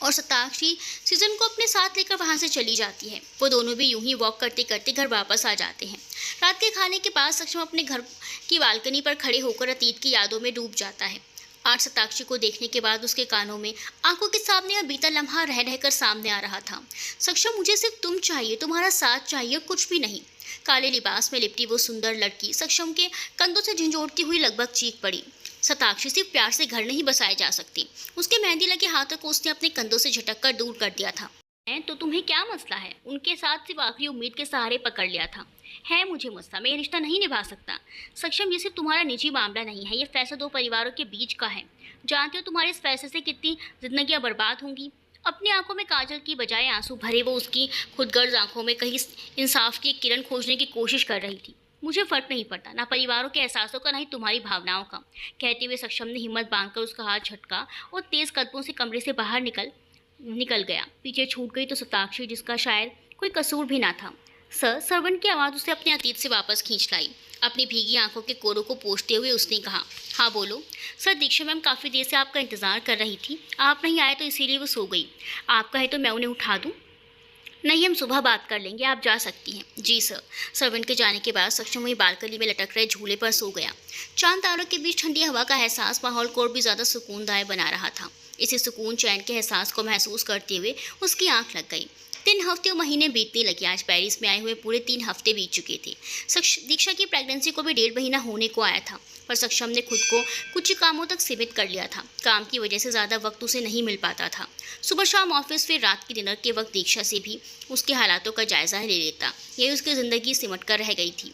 और सताक्षी सुजन को अपने साथ लेकर वहाँ से चली जाती है। वो दोनों भी यूं ही वॉक करते करते घर वापस आ जाते हैं। रात के खाने के बाद सक्षम अपने घर की बालकनी पर खड़े होकर अतीत की यादों में डूब जाता है। आज सताक्षी को देखने के बाद उसके कानों में आंखों के सामने यह बीता लम्हा रह रहकर सामने आ रहा था। सक्षम, मुझे सिर्फ तुम चाहिए, तुम्हारा साथ चाहिए, कुछ भी नहीं। काले लिबास में लिपटी वो सुंदर लड़की सक्षम के कंधों से झंझोड़ती हुई लगभग चीख पड़ी। सताक्षी, सिर्फ प्यार से घर नहीं बसाए जा सकते। उसके मेहंदी लगे हाथों को उसने अपने कंधों से झटक कर दूर कर दिया था। तो तुम्हें क्या मसला है? उनके साथ सिर्फ आखिरी उम्मीद के सहारे पकड़ लिया था। है मुझे मसला, मैं ये रिश्ता नहीं निभा सकता। सक्षम, ये सिर्फ तुम्हारा निजी मामला नहीं है, ये फैसला 2 परिवारों के बीच का है। जानते हो तुम्हारे इस फैसले से कितनी जिंदगियां बर्बाद होंगी। अपनी आंखों में काजल की बजाय आंसू भरे वो उसकी खुदगर्ज आंखों में कहीं इंसाफ की एक किरण खोजने की कोशिश कर रही थी। मुझे फ़र्क नहीं पड़ता, ना परिवारों के एहसासों का, ना ही तुम्हारी भावनाओं का। कहते हुए सक्षम ने हिम्मत बांधकर उसका हाथ झटका और तेज़ कदमों से कमरे से बाहर निकल गया। पीछे छूट गई तो सताक्षी, जिसका शायद कोई कसूर भी ना था। सर, सर्वेंट की आवाज़ उसे अपने अतीत से वापस खींच लाई। अपनी भीगी आंखों के कोरों को पोंछते हुए उसने कहा, हाँ बोलो। सर, दीक्षा मैम काफ़ी देर से आपका इंतज़ार कर रही थी, आप नहीं आए तो इसीलिए वो सो गई। आपका है तो मैं उन्हें उठा दूँ? नहीं, हम सुबह बात कर लेंगे, आप जा सकती हैं। जी सर। सर्वेंट के जाने के बाद सक्षम वही बालकनी में लटक रहे झूले पर सो गया। चांद तारों के बीच ठंडी हवा का एहसास माहौल को और भी ज़्यादा सुकूनदायक बना रहा था। इसी सुकून चैन के एहसास को महसूस करते हुए उसकी आंख लग गई। 3 हफ्ते और महीने बीतने लगे। आज पेरिस में आए हुए पूरे 3 हफ्ते बीत चुके थे। दीक्षा की प्रेगनेंसी को भी 1.5 महीना होने को आया था, पर सक्षम ने खुद को कुछ कामों तक सीमित कर लिया था। काम की वजह से ज़्यादा वक्त उसे नहीं मिल पाता था। सुबह शाम ऑफिस, फिर रात के डिनर के वक्त दीक्षा से भी उसके हालातों का जायजा ले लेता। यही उसकी ज़िंदगी सिमट कर रह गई थी।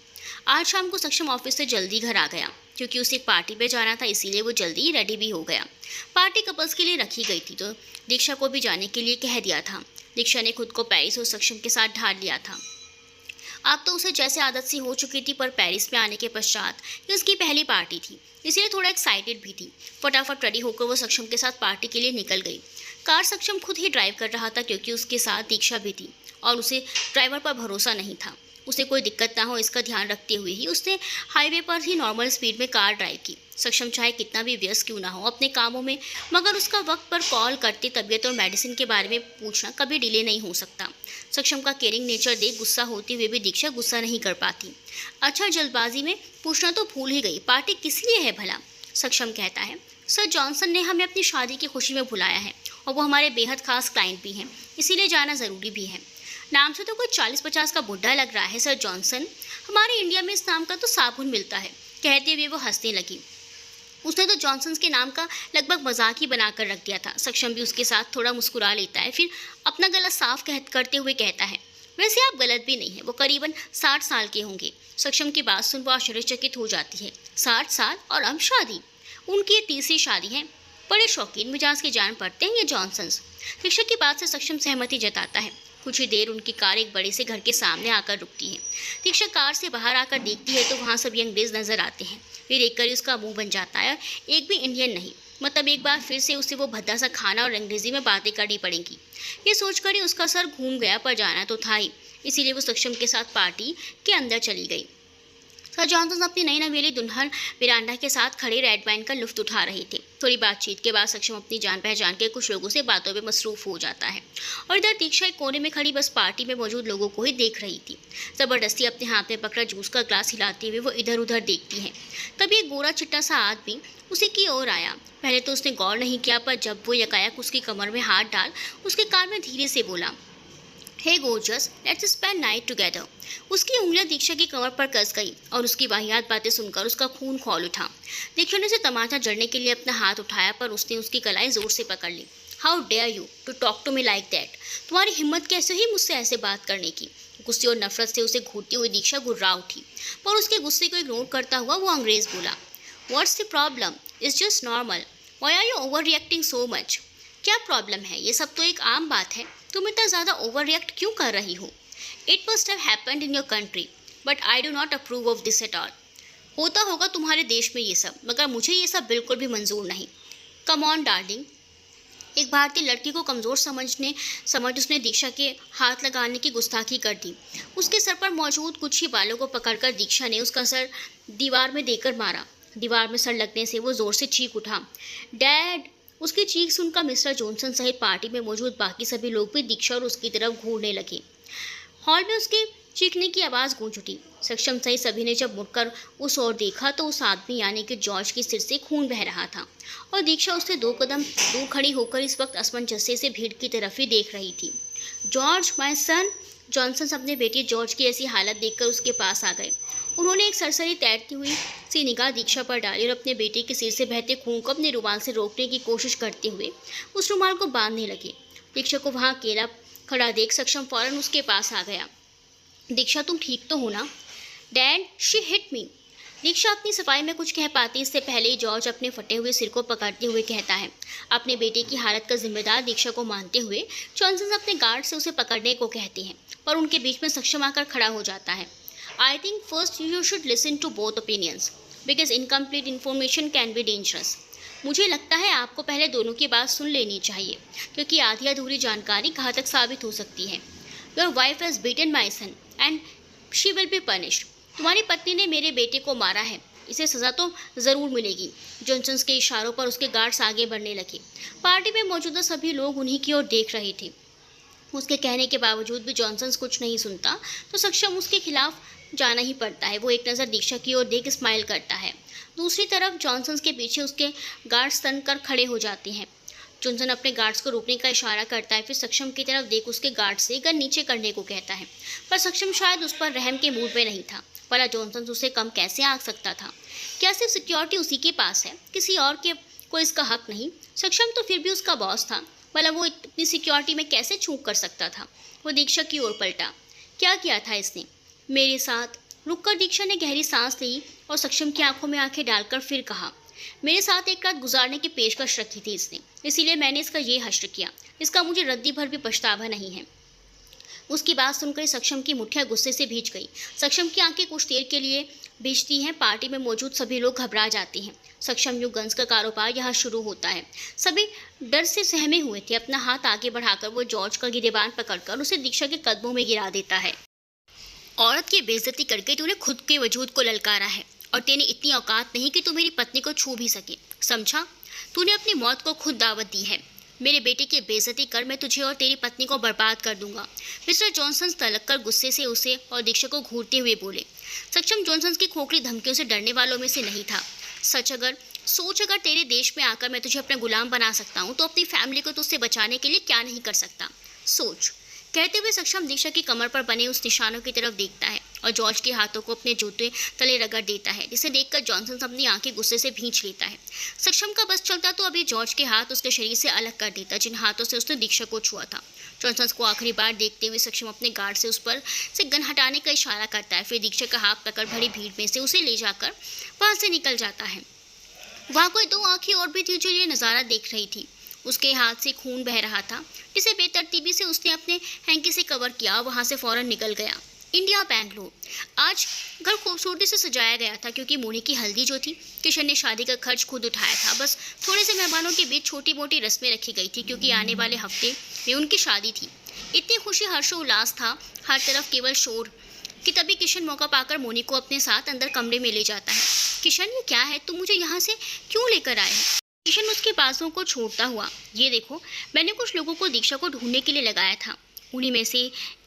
आज शाम को सक्षम ऑफिस से जल्दी घर आ गया क्योंकि उसे एक पार्टी पे जाना था, इसीलिए वो जल्दी रेडी भी हो गया। पार्टी कपल्स के लिए रखी गई थी तो दीक्षा को भी जाने के लिए कह दिया था। दीक्षा ने खुद को पेरिस और सक्षम के साथ ढाल लिया था। अब तो उसे जैसे आदत सी हो चुकी थी, पर पेरिस में आने के पश्चात ये उसकी पहली पार्टी थी, इसलिए थोड़ा एक्साइटेड भी थी। फटाफट रेडी होकर वो सक्षम के साथ पार्टी के लिए निकल गई। कार सक्षम खुद ही ड्राइव कर रहा था क्योंकि उसके साथ दीक्षा भी थी और उसे ड्राइवर पर भरोसा नहीं था। उसे कोई दिक्कत ना हो इसका ध्यान रखते हुए ही उसने हाईवे पर ही नॉर्मल स्पीड में कार ड्राइव की। सक्षम चाहे कितना भी व्यस्त क्यों ना हो अपने कामों में, मगर उसका वक्त पर कॉल करते तबीयत और मेडिसिन के बारे में पूछना कभी डिले नहीं हो सकता। सक्षम का केयरिंग नेचर देख गुस्सा होते हुए भी दीक्षा गुस्सा नहीं कर पाती। अच्छा, जल्दबाजी में पूछना तो भूल ही गई, पार्टी किस लिए है भला? सक्षम कहता है, सर जॉनसन ने हमें अपनी शादी की खुशी में बुलाया है और वो हमारे बेहद खास क्लाइंट भी हैं, इसीलिए जाना ज़रूरी भी है। नाम से तो कोई 40-50 का बुढ़ा लग रहा है सर जॉनसन। हमारे इंडिया में इस नाम का तो साबुन मिलता है। कहते हुए वो हंसने लगी। उसने तो जॉनसन्स के नाम का लगभग मजाक ही बनाकर रख दिया था। सक्षम भी उसके साथ थोड़ा मुस्कुरा लेता है, फिर अपना गला साफ करते हुए कहता है, वैसे आप गलत भी नहीं है, वो करीबन 60 साल के होंगे। सक्षम की बात सुन वो आश्चर्यचकित हो जाती है। 60 साल और अब शादी? उनकी ये तीसरी शादी है। बड़े शौकीन मिजाज के जान पड़ते हैं ये जॉनसन्स। दीक्षा की बात से सक्षम सहमति जताता है। कुछ ही देर उनकी कार एक बड़े से घर के सामने आकर रुकती है। दीक्षा कार से बाहर आकर देखती है तो वहाँ सभी अंग्रेज नजर आते हैं। ये देखकर ही उसका मुंह बन जाता है, एक भी इंडियन नहीं। मतलब एक बार फिर से उसे वो भद्दा सा खाना और अंग्रेजी में बातें करनी पड़ेंगी। ये सोचकर ही उसका सर घूम गया, पर जाना तो था ही, इसीलिए वो सक्षम के साथ पार्टी के अंदर चली गई। सर जॉनसन अपनी नई नवेली दुल्हन मिरांडा के साथ खड़े रेड वाइन का लुत्फ उठा रहे थे। थोड़ी बातचीत के बाद सक्षम अपनी जान पहचान के कुछ लोगों से बातों में मसरूफ हो जाता है और इधर दीक्षा एक कोने में खड़ी बस पार्टी में मौजूद लोगों को ही देख रही थी। जबरदस्ती अपने हाथ में पकड़ा जूस का ग्लास हिलाते हुए वो इधर उधर देखती है। तभी एक गोरा चिट्टा सा आदमी उसी की ओर आया। पहले तो उसने गौर नहीं किया, पर जब वो यकायक उसकी कमर में हाथ डाल उसके कान में धीरे से बोला, hey gorgeous, let's spend night together. उसकी उंगलियां दीक्षा की कमर पर कस गई और उसकी वाहियात बातें सुनकर उसका खून खौल उठा। दीक्षा ने उसे तमाचा जड़ने के लिए अपना हाथ उठाया, पर उसने उसकी कलाई जोर से पकड़ ली। How dare you to talk to me like that? तुम्हारी हिम्मत कैसे हुई मुझसे ऐसे बात करने की? गुस्से और नफरत से उसे घूरती हुई दीक्षा गुर्रा उठी, पर उसके गुस्से को इग्नोर करता हुआ वो अंग्रेज बोला, what's the problem? It's just normal. Why are you overreacting so much? क्या प्रॉब्लम है? ये सब तो एक आम बात है, तुम इतना ज़्यादा ओवर रिएक्ट क्यों कर रही हो? It must have happened in your country, but I do not approve of this at all. होता होगा तुम्हारे देश में ये सब, मगर मुझे ये सब बिल्कुल भी मंजूर नहीं। Come on darling. एक भारतीय लड़की को कमज़ोर समझ उसने दीक्षा के हाथ लगाने की गुस्ताखी कर दी। उसके सर पर मौजूद कुछ ही बालों को पकड़कर दीक्षा ने उसका सर दीवार में देकर मारा। दीवार में सर लगने से वो ज़ोर से चीख उठा, डैड! उसकी चीख सुनकर मिस्टर जॉनसन सहित पार्टी में मौजूद बाकी सभी लोग भी दीक्षा और उसकी तरफ घूरने लगे। हॉल में उसके चीखने की आवाज़ गूंज उठी। सक्षम सहित सभी ने जब मुड़कर उस ओर देखा तो उस आदमी यानी कि जॉर्ज के सिर से खून बह रहा था और दीक्षा उससे 2 कदम दूर खड़ी होकर इस वक्त असमंजस्य से भीड़ की तरफ ही देख रही थी। George, my son! जॉनसन अपने बेटे जॉर्ज की ऐसी हालत देखकर उसके पास आ गए। उन्होंने एक सरसरी तैरती हुई सी निगाह दीक्षा पर डाली और अपने बेटे के सिर से बहते खून को अपने रुमाल से रोकने की कोशिश करते हुए उस रुमाल को बांधने लगे। दीक्षा को वहाँ अकेला खड़ा देख सक्षम फौरन उसके पास आ गया। दीक्षा, तुम ठीक तो हो ना? Dad, she hit me. Diksha अपनी सफाई में कुछ कह पाती इससे पहले ही जॉर्ज अपने फटे हुए सिर को पकड़ते हुए कहता है। अपने बेटे की हालत का जिम्मेदार दीक्षा को मानते हुए जॉनसन अपने गार्ड से उसे पकड़ने को कहते हैं, पर उनके बीच में सक्षम आकर खड़ा हो जाता है। I think first you should listen to both opinions because incomplete information can be dangerous. मुझे लगता है आपको पहले दोनों की बात सुन लेनी चाहिए, क्योंकि आधी अधूरी जानकारी घातक साबित हो सकती है। Your wife has beaten my son and she will be punished. तुम्हारी पत्नी ने मेरे बेटे को मारा है, इसे सज़ा तो ज़रूर मिलेगी। जॉनसन के इशारों पर उसके गार्ड्स आगे बढ़ने लगे। पार्टी में मौजूदा सभी लोग उन्हीं की ओर देख रहे थे। उसके कहने के बावजूद भी जॉनसन कुछ नहीं सुनता तो सक्षम उसके खिलाफ जाना ही पड़ता है। वो एक नज़र दीक्षा की ओर देख स्माइल करता है। दूसरी तरफ जॉनसन के पीछे उसके गार्ड्स तन कर खड़े हो जाते हैं। जॉनसन अपने गार्ड्स को रोकने का इशारा करता है, फिर सक्षम की तरफ देख उसके गार्ड से गन नीचे करने को कहता है, पर सक्षम शायद उस पर रहम के मूड में नहीं था। भला जॉनसन उसे कम कैसे आंक सकता था? क्या सिर्फ सिक्योरिटी उसी के पास है, किसी और के को इसका हक नहीं? सक्षम तो फिर भी उसका बॉस था, भला वो इतनी सिक्योरिटी में कैसे छूट कर सकता था? वो दीक्षा की ओर पलटा। क्या किया था इसने? मेरे साथ। रुककर दीक्षा ने गहरी सांस ली और सक्षम की आंखों में आंखें डालकर फिर कहा, मेरे साथ एक रात गुजारने की पेशकश रखी थी इसने, इसीलिए मैंने इसका ये हश्र किया। इसका मुझे रद्दी भर भी पछतावा नहीं है। उसकी बात सुनकर सक्षम की मुठ्ठियां गुस्से से भीज गई। सक्षम की आंखें कुछ देर के लिए भीजती हैं। पार्टी में मौजूद सभी लोग घबरा जाते हैं। सक्षम यू गन्स का कारोबार यहाँ शुरू होता है। सभी डर से सहमे हुए थे। अपना हाथ आगे बढ़ाकर वो जॉर्ज का गिरेबान पकड़कर उसे दीक्षा के कदमों में गिरा देता है। औरत की बेइज्जती करके तूने खुद के वजूद को ललकारा है और तेने इतनी औकात नहीं कि तू मेरी पत्नी को छू भी सके, समझा? तूने अपनी मौत को खुद दावत दी है। मेरे बेटे की बेइज्जती कर मैं तुझे और तेरी पत्नी को बर्बाद कर दूंगा। मिस्टर जॉनसन तलक कर गुस्से से उसे और दीक्षा को घूरते हुए बोले। सक्षम जॉनसन की खोखली धमकियों से डरने वालों में से नहीं था। सोच अगर तेरे देश में आकर मैं तुझे अपना गुलाम बना सकता हूँ तो अपनी फैमिली को तुझसे बचाने के लिए क्या नहीं कर सकता? सोच। कहते हुए सक्षम दीक्षा की कमर पर बने उस निशानों की तरफ देखता है और जॉर्ज के हाथों को अपने जूते तले रगड़ देता है, जिसे देखकर जॉनसन अपनी आंखें गुस्से से भींच लेता है। सक्षम का बस चलता तो अभी जॉर्ज के हाथ उसके शरीर से अलग कर देता जिन हाथों से उसने दीक्षा को छुआ था। जॉनसन को आखिरी बार देखते हुए सक्षम अपने गार्ड से उस पर से गन हटाने का इशारा करता है, फिर दीक्षा का हाथ पकड़ भरी भीड़ में से उसे ले जाकर वहाँ से निकल जाता है। वहाँ कोई दो आंखें और भी थी जो ये नज़ारा देख रही थी। उसके हाथ से खून बह रहा था, जिसे बेतरतीबी से उसने अपने हैंकी से कवर किया। वहाँ से फौरन निकल गया। इंडिया बेंगलोर। आज घर खूबसूरती से सजाया गया था क्योंकि मोनी की हल्दी जो थी, किशन ने शादी का खर्च खुद उठाया था। बस थोड़े से मेहमानों के बीच छोटी मोटी रस्में रखी गई थी क्योंकि आने वाले हफ्ते में उनकी शादी थी। इतनी खुशी हर्षोल्लास था, हर तरफ केवल शोर कि तभी किशन मौका पाकर मोनी को अपने साथ अंदर कमरे में ले जाता है। किशन, ये क्या है? तुम मुझे यहाँ से क्यों लेकर आए हैं? किशन उसके बाजों को छोड़ता हुआ, ये देखो, मैंने कुछ लोगों को दीक्षा को ढूंढने के लिए लगाया था। उन्हीं में से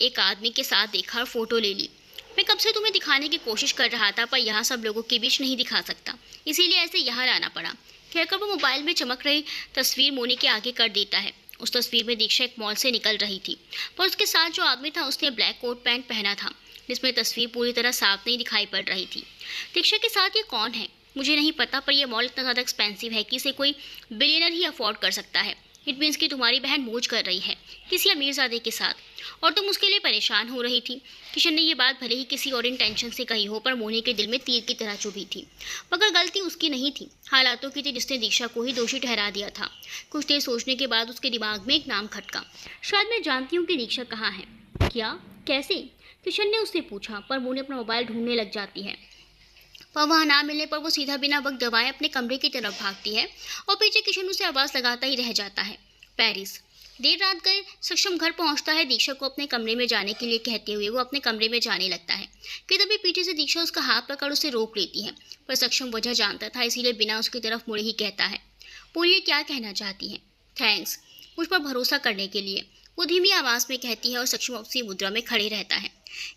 एक आदमी के साथ देखा और फोटो ले ली। मैं कब से तुम्हें दिखाने की कोशिश कर रहा था, पर यहाँ सब लोगों के बीच नहीं दिखा सकता, इसीलिए ऐसे यहाँ लाना पड़ा। कहकर वो मोबाइल में चमक रही तस्वीर मोनी के आगे कर देता है। उस तस्वीर में दीक्षा एक मॉल से निकल रही थी, पर उसके साथ जो आदमी था उसने ब्लैक कोट पैंट पहना था, जिसमें तस्वीर पूरी तरह साफ नहीं दिखाई पड़ रही थी। दीक्षा के साथ ये कौन है मुझे नहीं पता, पर यह मॉल इतना ज़्यादा एक्सपेंसिव है कि इसे कोई बिलियनर ही अफोर्ड कर सकता है। इट मीन्स कि तुम्हारी बहन मौज कर रही है किसी अमीरजादे के साथ और तुम उसके लिए परेशान हो रही थी। किशन ने ये बात भले ही किसी और इंटेंशन से कही हो, पर मोनी के दिल में तीर की तरह चुभी थी। मगर गलती उसकी नहीं थी, हालातों की थी, जिसने दीक्षा को ही दोषी ठहरा दिया था। कुछ देर सोचने के बाद उसके दिमाग में एक नाम खटका। शायद मैं जानती हूँ कि दीक्षा कहाँ है। क्या? कैसे? किशन ने उससे पूछा, पर मोनी अपना मोबाइल ढूंढने लग जाती है। पर वहाँ ना मिलने पर वो सीधा बिना वक्त दबाए अपने कमरे की तरफ भागती है और पीछे किशन उसे आवाज़ लगाता ही रह जाता है। पेरिस। देर रात गए सक्षम घर पहुंचता है। दीक्षा को अपने कमरे में जाने के लिए कहते हुए वो अपने कमरे में जाने लगता है कि तभी पीछे से दीक्षा उसका हाथ पकड़ उसे रोक लेती है, पर सक्षम वजह जानता था, इसीलिए बिना उसकी तरफ मुड़े ही कहता है, बोलिए क्या कहना चाहती हैं? थैंक्स मुझ पर भरोसा करने के लिए, वो धीमी आवाज़ में कहती है और सक्षम उसी मुद्रा में खड़े रहता है।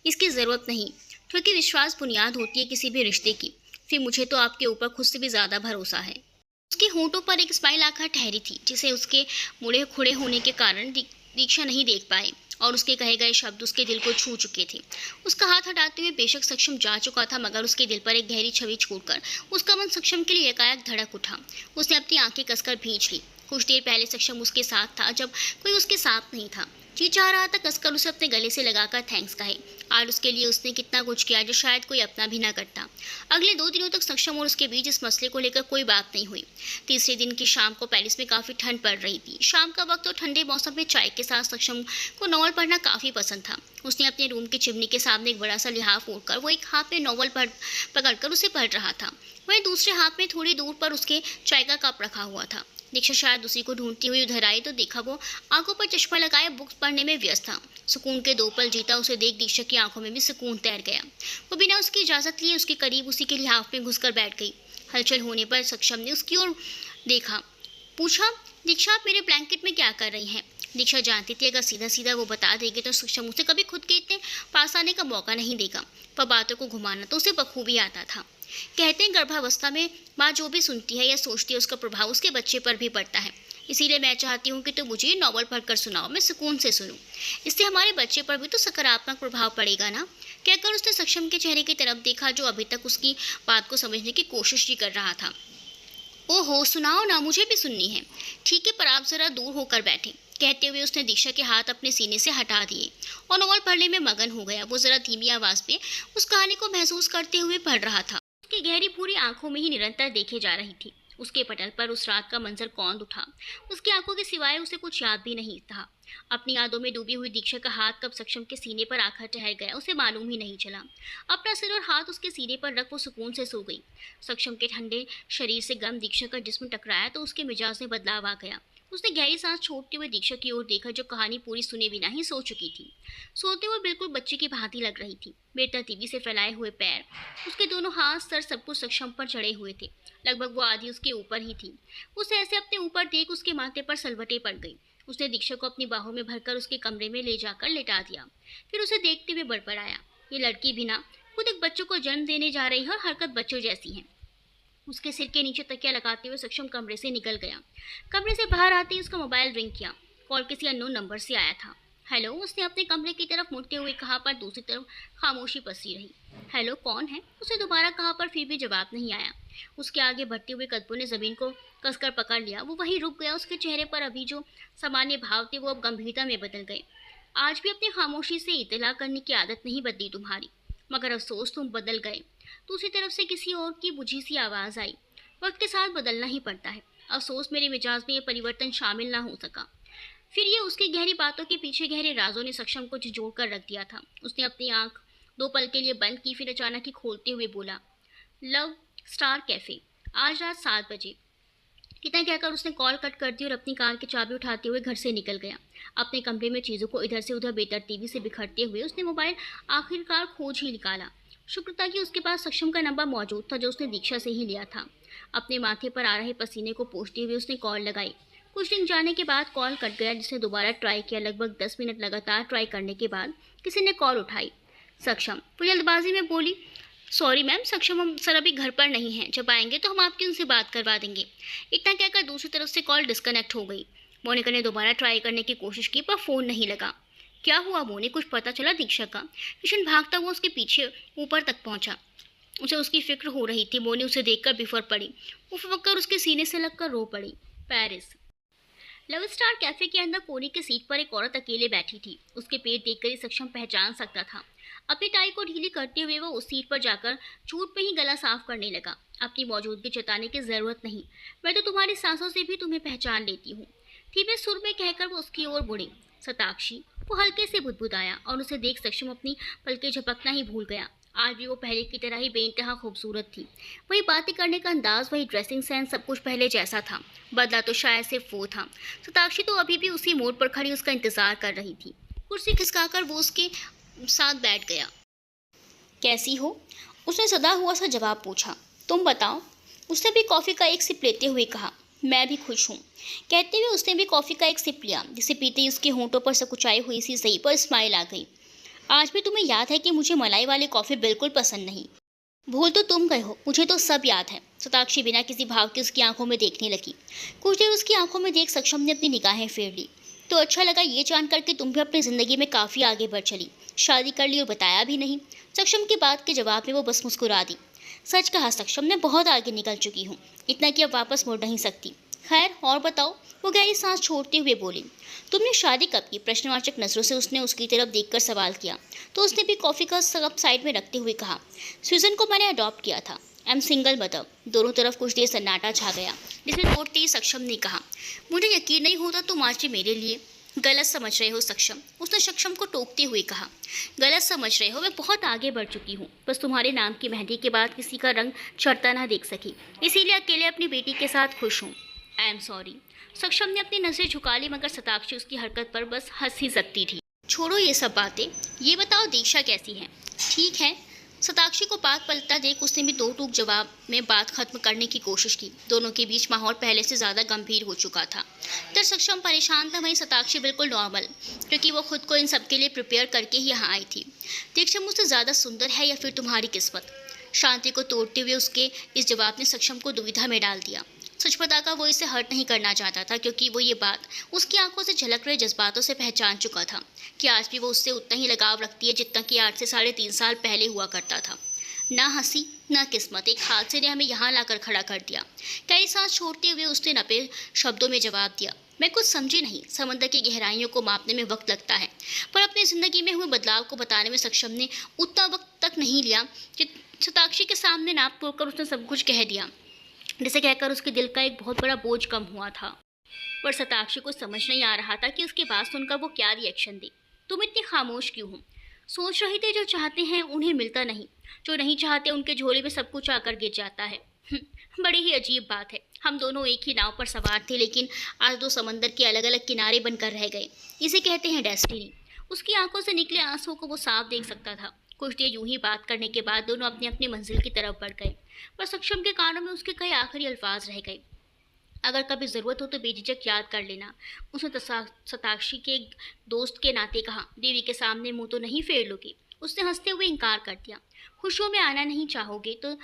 इसकी ज़रूरत नहीं, क्योंकि विश्वास बुनियाद होती है किसी भी रिश्ते की। फिर मुझे तो आपके ऊपर खुद से भी ज़्यादा भरोसा है। उसके होंठों पर एक स्माइल आकर ठहरी थी, जिसे उसके मुड़े खुड़े होने के कारण दीक्षा नहीं देख पाई, और उसके कहे गए शब्द उसके दिल को छू चुके थे। उसका हाथ हटाते हुए बेशक सक्षम जा चुका था, मगर उसके दिल पर एक गहरी छवि छोड़कर उसका मन सक्षम के लिए एकाएक धड़क उठा। उसने अपनी आंखें कसकर भींच ली। कुछ देर पहले सक्षम उसके साथ था, जब कोई उसके साथ नहीं था। जी चाह रहा था कसकर उसे अपने गले से लगाकर थैंक्स कहे। आज उसके लिए उसने कितना कुछ किया जो शायद कोई अपना भी ना करता। अगले 2 दिनों तक सक्षम और उसके बीच इस मसले को लेकर कोई बात नहीं हुई। तीसरे दिन की शाम को पेरिस में काफ़ी ठंड पड़ रही थी। शाम का वक्त और ठंडे मौसम में चाय के साथ सक्षम को नॉवल पढ़ना काफ़ी पसंद था। उसने अपने रूम की चिमनी के सामने एक बड़ा सा लिहाफ ओढ़कर वो एक हाथ में नॉवल पकड़कर उसे पढ़ रहा था, वहीं दूसरे हाथ में थोड़ी दूर पर उसके चाय का कप रखा हुआ था। दीक्षा शायद उसी को ढूंढती हुई उधर आई तो देखा वो आंखों पर चश्मा लगाए बुक्स पढ़ने में व्यस्त था। सुकून के 2 पल जीता उसे देख दीक्षा की आंखों में भी सुकून तैर गया। वो बिना उसकी इजाज़त लिए उसके करीब उसी के लिहाफ में घुसकर बैठ गई। हलचल होने पर सक्षम ने उसकी ओर देखा। पूछा, दीक्षा आप मेरे ब्लैंकेट में क्या कर रही हैं? दीक्षा जानती थी अगर सीधा सीधा वो बता देगी तो सक्षम उसे कभी खुद के इतने पास आने का मौका नहीं देगा, पर बातों को घुमाना तो उसे बखूबी आता था। कहते हैं गर्भावस्था में माँ जो भी सुनती है या सोचती है उसका प्रभाव उसके बच्चे पर भी पड़ता है। इसीलिए मैं चाहती हूँ कि तुम मुझे नॉवल पढ़कर सुनाओ, मैं सुकून से सुनूं। इससे हमारे बच्चे पर भी तो सकारात्मक प्रभाव पड़ेगा ना। कहकर उसने सक्षम के चेहरे की तरफ देखा, जो अभी तक उसकी बात को समझने की कोशिश ही कर रहा था। ओहो, सुनाओ ना, मुझे भी सुननी है। ठीक है, पर आप जरा दूर होकर बैठे। कहते हुए उसने दीक्षा के हाथ अपने सीने से हटा दिए और नॉवल पढ़ने में मगन हो गया। वो जरा धीमी आवाज में उस कहानी को महसूस करते हुए पढ़ रहा था। उसकी गहरी पूरी आंखों में ही निरंतर देखे जा रही थी। उसके पटल पर उस रात का मंजर कौंध उठा। उसकी आंखों के सिवाय उसे कुछ याद भी नहीं था। अपनी यादों में डूबी हुई दीक्षा का हाथ कब सक्षम के सीने पर आकर ठहर गया, उसे मालूम ही नहीं चला। अपना सिर और हाथ उसके सीने पर रख वो सुकून से सो गई। सक्षम के ठंडे शरीर से गर्म दीक्षा का जिस्म टकराया तो उसके मिजाज में बदलाव आ गया। उसने गहरी सांस छोड़ते हुए दीक्षा की ओर देखा, जो कहानी पूरी सुने बिना ही सो चुकी थी। सोते हुए बिल्कुल बच्चे की भांति लग रही थी। बेतरतीबी से फैलाए हुए पैर, उसके दोनों हाथ, सर, सब कुछ सक्षम पर चढ़े हुए थे। लगभग वो आधी उसके ऊपर ही थी। उसे ऐसे अपने ऊपर देख उसके माथे पर सलवटें पड़ गई। उसने दीक्षा को अपनी बाहों में भरकर उसके कमरे में ले जाकर लेटा दिया। फिर उसे देखते हुए बड़बड़ाया, ये लड़की भी ना खुद एक बच्चों को जन्म देने जा रही है और हरकत बच्चों जैसी है। उसके सिर के नीचे तकिया लगाते हुए सक्षम कमरे से निकल गया। कमरे से बाहर आते ही उसका मोबाइल रिंग किया। कॉल किसी अननोन नंबर से आया था। हेलो, उसने अपने कमरे की तरफ मुड़ते हुए कहा, पर दूसरी तरफ खामोशी पसरी रही। हेलो, कौन है? उसने दोबारा कहा, पर फिर भी जवाब नहीं आया। उसके आगे बढ़ते हुए कदमों ने जमीन को कसकर पकड़ लिया। वो वहीं रुक गया। उसके चेहरे पर अभी जो सामान्य भाव थे वो अब गंभीरता में बदल गए। आज भी अपनी खामोशी से इत्तला करने की आदत नहीं बदली तुम्हारी, मगर अफसोस तुम बदल गए। दूसरी तरफ से किसी और की बुझी सी आवाज़ आई। वक्त के साथ बदलना ही पड़ता है। अफसोस मेरे मिजाज में ये परिवर्तन शामिल ना हो सका। फिर ये उसकी गहरी बातों के पीछे गहरे राजों ने सक्षम को झिझोड़ कर रख दिया था। उसने अपनी आंख 2 पल के लिए बंद की, फिर अचानक ही खोलते हुए बोला, लव स्टार कैफे, आज रात 7 बजे। इतना कहकर उसने कॉल कट कर दी और अपनी कार की चाबी उठाते हुए घर से निकल गया। अपने कमरे में चीज़ों को इधर से उधर बेतरतीबी से बिखरते हुए उसने मोबाइल आखिरकार खोज ही निकाला। शुक्र था कि उसके पास सक्षम का नंबर मौजूद था, जो उसने दीक्षा से ही लिया था। अपने माथे पर आ रहे पसीने को पोंछते हुए उसने कॉल लगाई। कुछ रिंग जाने के बाद कॉल कट गया, जिसने दोबारा ट्राई किया। लगभग 10 मिनट लगातार ट्राई करने के बाद किसी ने कॉल उठाई। सक्षम। वो जल्दबाजी में बोली, सॉरी मैम, सक्षम हम सर अभी घर पर नहीं हैं, जब आएंगे तो हम आपकी उनसे बात करवा देंगे। इतना कहकर दूसरी तरफ से कॉल डिस्कनेक्ट हो गई। मोनिका ने दोबारा ट्राई करने की कोशिश की, पर फ़ोन नहीं लगा। क्या हुआ मोनी, कुछ पता चला दीक्षा का? किशन भागता हुआ उसके पीछे ऊपर तक पहुंचा। उसे उसकी फिक्र हो रही थी। मोनी उसे देखकर बिफर पड़ी। वो फकर उसके सीने से लगकर रो पड़ी। पेरिस। लव स्टार कैफे के अंदर कोने की सीट पर एक औरत अकेले बैठी थी। उसके पेट देखकर ही सक्षम पहचान सकता था। अपनी टाई को ढीली करते हुए वो उस सीट पर जाकर चूट पे ही गला साफ करने लगा। अपनी मौजूदगी जताने की जरूरत नहीं, मैं तो तुम्हारी सांसों से भी तुम्हें पहचान लेती हूँ, धीमे सुर में कहकर वो उसकी ओर मुड़ी। सताक्षी। वो हल्के से बुदबुदाया और उसे देख सक्षम अपनी पलकें झपकना ही भूल गया। आज भी वो पहले की तरह ही बेइंतहा खूबसूरत थी। वही बातें करने का अंदाज, वही ड्रेसिंग सेंस, सब कुछ पहले जैसा था। बदला तो शायद सिर्फ वो था। सताक्षी तो अभी भी उसी मोड़ पर खड़ी उसका इंतजार कर रही थी। कुर्सी खिसकाकर वो उसके साथ बैठ गया। कैसी हो? उसने सदा हुआ सा जवाब पूछा। तुम बताओ, उसने भी कॉफ़ी का एक सिप लेते हुए कहा। मैं भी खुश हूँ। कहते हुए उसने भी कॉफ़ी का एक सिप लिया, जिसे पीते ही उसके होंठों पर सकुचाई हुई सी सही पर स्माइल आ गई। आज भी तुम्हें याद है कि मुझे मलाई वाली कॉफ़ी बिल्कुल पसंद नहीं। भूल तो तुम गए हो, मुझे तो सब याद है। सताक्षी बिना किसी भाव के उसकी आंखों में देखने लगी। कुछ देर उसकी आंखों में देख सक्षम ने अपनी निगाहें फेर ली। तो अच्छा लगा ये जानकर कि तुम भी अपनी ज़िंदगी में काफ़ी आगे बढ़ चली, शादी कर ली और बताया भी नहीं। सक्षम की बात के जवाब में वो बस मुस्कुरा दी। सच कहा सक्षम, मैं बहुत आगे निकल चुकी हूँ, इतना कि अब वापस मुड़ नहीं सकती। खैर और बताओ, वो गहरी सांस छोड़ते हुए बोली। तुमने शादी कब की? प्रश्नवाचक नजरों से उसने उसकी तरफ देखकर सवाल किया। तो उसने भी कॉफ़ी का कप साइड में रखते हुए कहा, स्वीजन को मैंने अडॉप्ट किया था। I am single mother. दोनों तरफ कुछ देर सन्नाटा छा गया, जिसमें लौटते ही सक्षम ने कहा, मुझे यकीन नहीं होता तुम आज भी मेरे लिए गलत समझ रहे हो सक्षम। उसने सक्षम को टोकते हुए कहा, गलत समझ रहे हो, मैं बहुत आगे बढ़ चुकी हूँ। बस तुम्हारे नाम की मेहंदी के बाद किसी का रंग चढ़ता ना देख सकी, इसीलिए अकेले अपनी बेटी के साथ खुश हूँ। I am sorry. सक्षम ने अपनी नजरें झुका ली, मगर सताक्षी उसकी हरकत पर बस हंस ही सकती थी। छोड़ो ये सब बातें, ये बताओ दीक्षा कैसी है? ठीक है। सताक्षी को बात पलटता देख उसने भी 2 टूक जवाब में बात खत्म करने की कोशिश की। दोनों के बीच माहौल पहले से ज़्यादा गंभीर हो चुका था। इधर सक्षम परेशान था, वहीं शताक्षी बिल्कुल नॉर्मल, क्योंकि वो खुद को इन सब के लिए प्रिपेयर करके ही यहाँ आई थी। दीक्षा मुझसे ज़्यादा सुंदर है या फिर तुम्हारी किस्मत? शांति को तोड़ते हुए उसके इस जवाब ने सक्षम को दुविधा में डाल दिया। सच बताकर वो इसे हर्ट नहीं करना चाहता था, क्योंकि वो ये बात उसकी आंखों से झलक रहे जज्बातों से पहचान चुका था कि आज भी वो उससे उतना ही लगाव रखती है जितना कि 8 से 3.5 साल पहले हुआ करता था। ना हंसी ना किस्मत, एक हादसे ने हमें यहाँ लाकर खड़ा कर दिया। गहरी सांस छोड़ते हुए उसने नपे शब्दों में जवाब दिया, मैं कुछ समझी नहीं। समंदर की गहराइयों को मापने में वक्त लगता है, पर अपनी ज़िंदगी में हुए बदलाव को बताने में सक्षम ने उतना वक्त तक नहीं लिया कि शताक्षी के सामने नाप तोड़कर उसने सब कुछ कह दिया, जिसे कहकर उसके दिल का एक बहुत बड़ा बोझ कम हुआ था। पर शताक्षी को समझ नहीं आ रहा था कि उसकी बात सुनकर वो क्या रिएक्शन दे। तुम इतनी खामोश क्यों हो? सोच रही थी जो चाहते हैं उन्हें मिलता नहीं, जो नहीं चाहते उनके झोले में सब कुछ आकर गिर जाता है। बड़ी ही अजीब बात है। हम दोनों एक ही नाव पर सवार थे, लेकिन आज 2 समंदर के अलग अलग किनारे बनकर रह गए। इसे कहते हैं डेस्टिनी। उसकी आंखों से निकले आंसुओं को वो साफ देख सकता था। कुछ देर यूं ही बात करने के बाद दोनों अपनी अपनी मंजिल की तरफ बढ़ गए, पर सक्षम के कानों में उसके कई आखिरी अल्फाज रह गए। अगर कभी ज़रूरत हो तो बेझिझक याद कर लेना। उसने शताक्षी के एक दोस्त के नाते कहा, देवी के सामने मुंह तो नहीं फेर लोगे? उसने हंसते हुए इनकार कर दिया। खुशियों में आना नहीं चाहोगे तो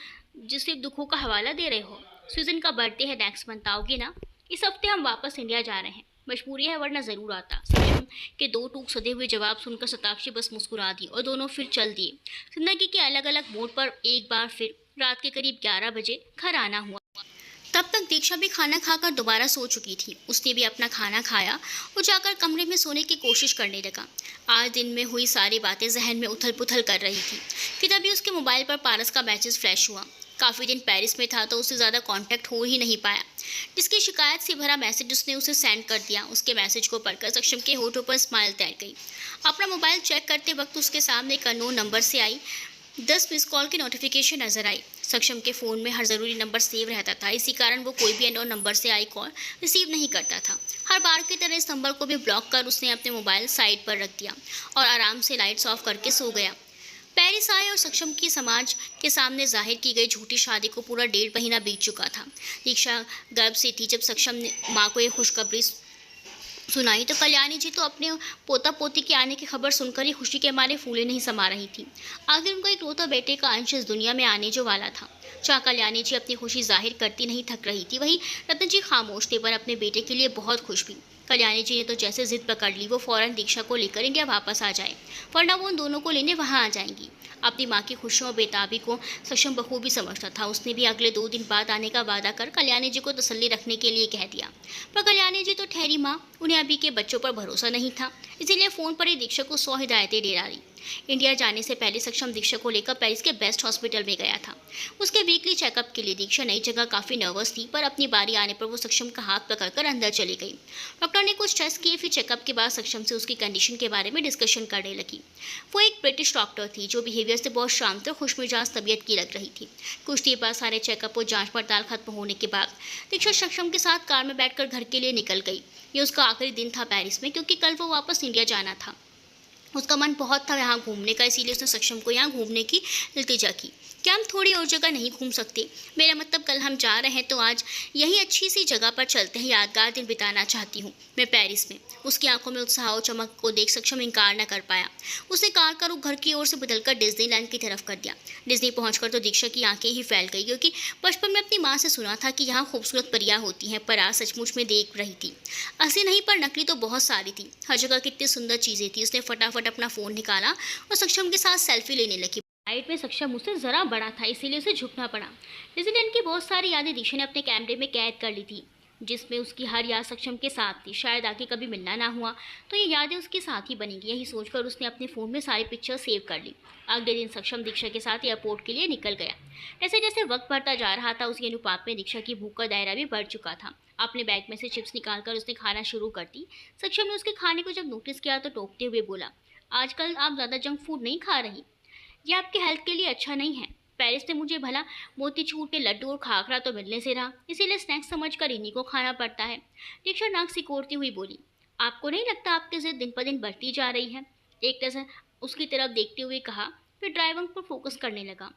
जिसे दुखों का हवाला दे रहे हो? सुजन का बर्थडे है नेक्स्ट मंथ, आओगे ना? इस हफ्ते हम वापस इंडिया जा रहे हैं। मजबूरी है वरना ज़रूर आता। सक्षम के 2 टूक सधे हुए जवाब सुनकर शताक्षी बस मुस्कुरा दी और दोनों फिर चल दिए। जिंदगी के अलग अलग मोड़ पर एक बार फिर रात के करीब 11 बजे घर आना हुआ। तब तक दीक्षा भी खाना खाकर दोबारा सो चुकी थी। उसने भी अपना खाना खाया और जाकर कमरे में सोने की कोशिश करने लगा। आज दिन में हुई सारी बातें जहन में उथल पुथल कर रही थी कि तभी उसके मोबाइल पर पारस का मैसेज फ्लैश हुआ। काफ़ी दिन पेरिस में था तो उससे ज़्यादा कांटेक्ट हो ही नहीं पाया, जिसकी शिकायत से भरा मैसेज उसने उसे सेंड कर दिया। उसके मैसेज को पढ़कर सक्षम के होठों पर स्माइल तैर गई। अपना मोबाइल चेक करते वक्त उसके सामने एक अननोन नंबर से आई 10 मिस कॉल की नोटिफिकेशन नजर आई। सक्षम के फ़ोन में हर ज़रूरी नंबर सेव रहता था, इसी कारण वो कोई भी अननोन नंबर से आई कॉल रिसीव नहीं करता था। हर बार की तरह इस नंबर को भी ब्लॉक कर उसने अपने मोबाइल साइड पर रख दिया और आराम से लाइट्स ऑफ करके सो गया। पेरिस आए और सक्षम की समाज के सामने जाहिर की गई झूठी शादी को पूरा 1.5 महीना बीत चुका था। दीक्षा गर्भ से थी जब सक्षम ने माँ को ये खुशखबरी सुनाई तो कल्याणी जी तो अपने पोता पोती के आने की खबर सुनकर ही खुशी के मारे फूले नहीं समा रही थी। आखिर उनका इकलौता बेटे का अंश इस दुनिया में आने जो वाला था। जहाँ कल्याणी जी अपनी खुशी जाहिर करती नहीं थक रही थी, वहीं रतन जी खामोश थे पर अपने बेटे के लिए बहुत खुश भी। कल्याणी जी ने तो जैसे जिद पकड़ ली वो फौरन दीक्षा को लेकर इंडिया वापस आ जाए, वरना वो उन दोनों को लेने वहाँ आ जाएंगी। अपनी माँ की खुशियों और बेताबी को सक्षम बखूबी समझता था। उसने भी अगले 2 दिन बाद आने का वादा कर कल्याणी जी को तसल्ली रखने के लिए कह दिया, पर कल्याणी जी तो ठहरी माँ, उन्हें अभी के बच्चों पर भरोसा नहीं था, इसीलिए फ़ोन पर ही दीक्षा को 100 हिदायतें दे डाली। इंडिया जाने से पहले सक्षम दीक्षा को लेकर पेरिस के बेस्ट हॉस्पिटल में गया था। उसके वीकली चेकअप के लिए दीक्षा नई जगह काफ़ी नर्वस थी, पर अपनी बारी आने पर वो सक्षम का हाथ पकड़कर अंदर चली गई। डॉक्टर ने कुछ टेस्ट किए, फिर चेकअप के बाद सक्षम से उसकी कंडीशन के बारे में डिस्कशन करने लगी। वो एक ब्रिटिश डॉक्टर थी जो बिहेवियर से बहुत शांत और खुशमिजाज तबीयत की लग रही थी। कुछ देर बाद सारे चेकअप और जाँच पड़ताल खत्म होने के बाद दीक्षा सक्षम के साथ कार में बैठकर घर के लिए निकल गई। ये उसका आखिरी दिन था पेरिस में, क्योंकि कल वो वापस इंडिया जाना था। उसका मन बहुत था यहाँ घूमने का, इसीलिए उसने सक्षम को यहाँ घूमने की इल्तिजा की। क्या हम थोड़ी और जगह नहीं घूम सकते? मेरा मतलब कल हम जा रहे हैं तो आज यही अच्छी सी जगह पर चलते हैं, यादगार दिन बिताना चाहती हूँ मैं पेरिस में। उसकी आंखों में उत्साह और चमक को देख सक्षम इनकार न कर पाया। उसने कार का रुख घर की ओर से बदलकर डिज्नीलैंड की तरफ कर दिया। डिज्नी पहुंचकर तो दीक्षा की आंखें ही फैल गई, क्योंकि बचपन में अपनी माँ से सुना था कि यहाँ खूबसूरत परियां होती हैं, पर आज सचमुच में देख रही थी। असली नहीं पर नकली तो बहुत सारी थी। हर जगह कितनी सुंदर चीज़ें थी। उसने फटाफट अपना फ़ोन निकाला और सक्षम के साथ सेल्फी लेने लगी। हाइट में सक्षम मुझसे ज़रा बड़ा था, इसीलिए उसे झुकना पड़ा। डिज्नीलैंड की बहुत सारी यादें दीक्षा ने अपने कैमरे में कैद कर ली थी, जिसमें उसकी हर याद सक्षम के साथ थी। शायद आगे कभी मिलना ना हुआ तो ये यादें उसके साथ ही बनेंगी, यही सोचकर उसने अपने फ़ोन में सारी पिक्चर सेव कर ली। अगले दिन सक्षम दीक्षा के साथ एयरपोर्ट के लिए निकल गया। जैसे जैसे वक्त बढ़ता जा रहा था उसके अनुपात में दीक्षा की भूख का दायरा भी बढ़ चुका था। अपने बैग में से चिप्स निकालकर उसने खाना शुरू कर दी। सक्षम ने उसके खाने को जब नोटिस किया तो टोकते हुए बोला, आजकल आप ज़्यादा जंक फूड नहीं खा रही, ये आपके हेल्थ के लिए अच्छा नहीं है। पेरिस ने मुझे भला मोतीचूर के लड्डू और खाखरा तो मिलने से रहा, इसीलिए स्नैक्स समझकर इन्हीं को खाना पड़ता है। दीक्षा नाक सिकोड़ती हुई बोली, आपको नहीं लगता आपकी जिद दिन पर दिन बढ़ती जा रही है? एक नज़र उसकी तरफ देखते हुए कहा, फिर ड्राइवर पर फोकस करने लगा।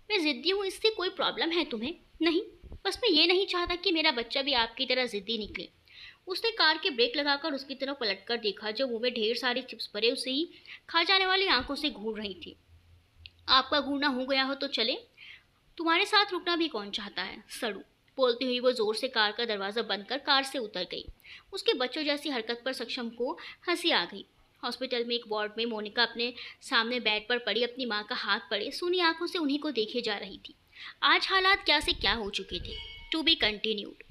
मैं ज़िद्दी हूँ, इससे कोई प्रॉब्लम है तुम्हें? नहीं, बस मैं ये नहीं चाहता कि मेरा बच्चा भी आपकी तरह ज़िद्दी निकले। उसने कार के ब्रेक लगाकर उसकी तरफ पलटकर देखा, जो मुंह में ढेर सारी चिप्स भरे उसे ही खा जाने वाली आंखों से घूर रही थी। आपका घूरना हो गया हो तो चले, तुम्हारे साथ रुकना भी कौन चाहता है, सड़ू। बोलती हुई वो जोर से कार का दरवाजा बंद कर कार से उतर गई। उसके बच्चों जैसी हरकत पर सक्षम को हंसी आ गई। हॉस्पिटल में एक वार्ड में मोनिका अपने सामने बेड पर पड़ी अपनी माँ का हाथ पड़े सूनी आंखों से उन्हीं को देखे जा रही थी। आज हालात क्या से क्या हो चुके थे। To be continued.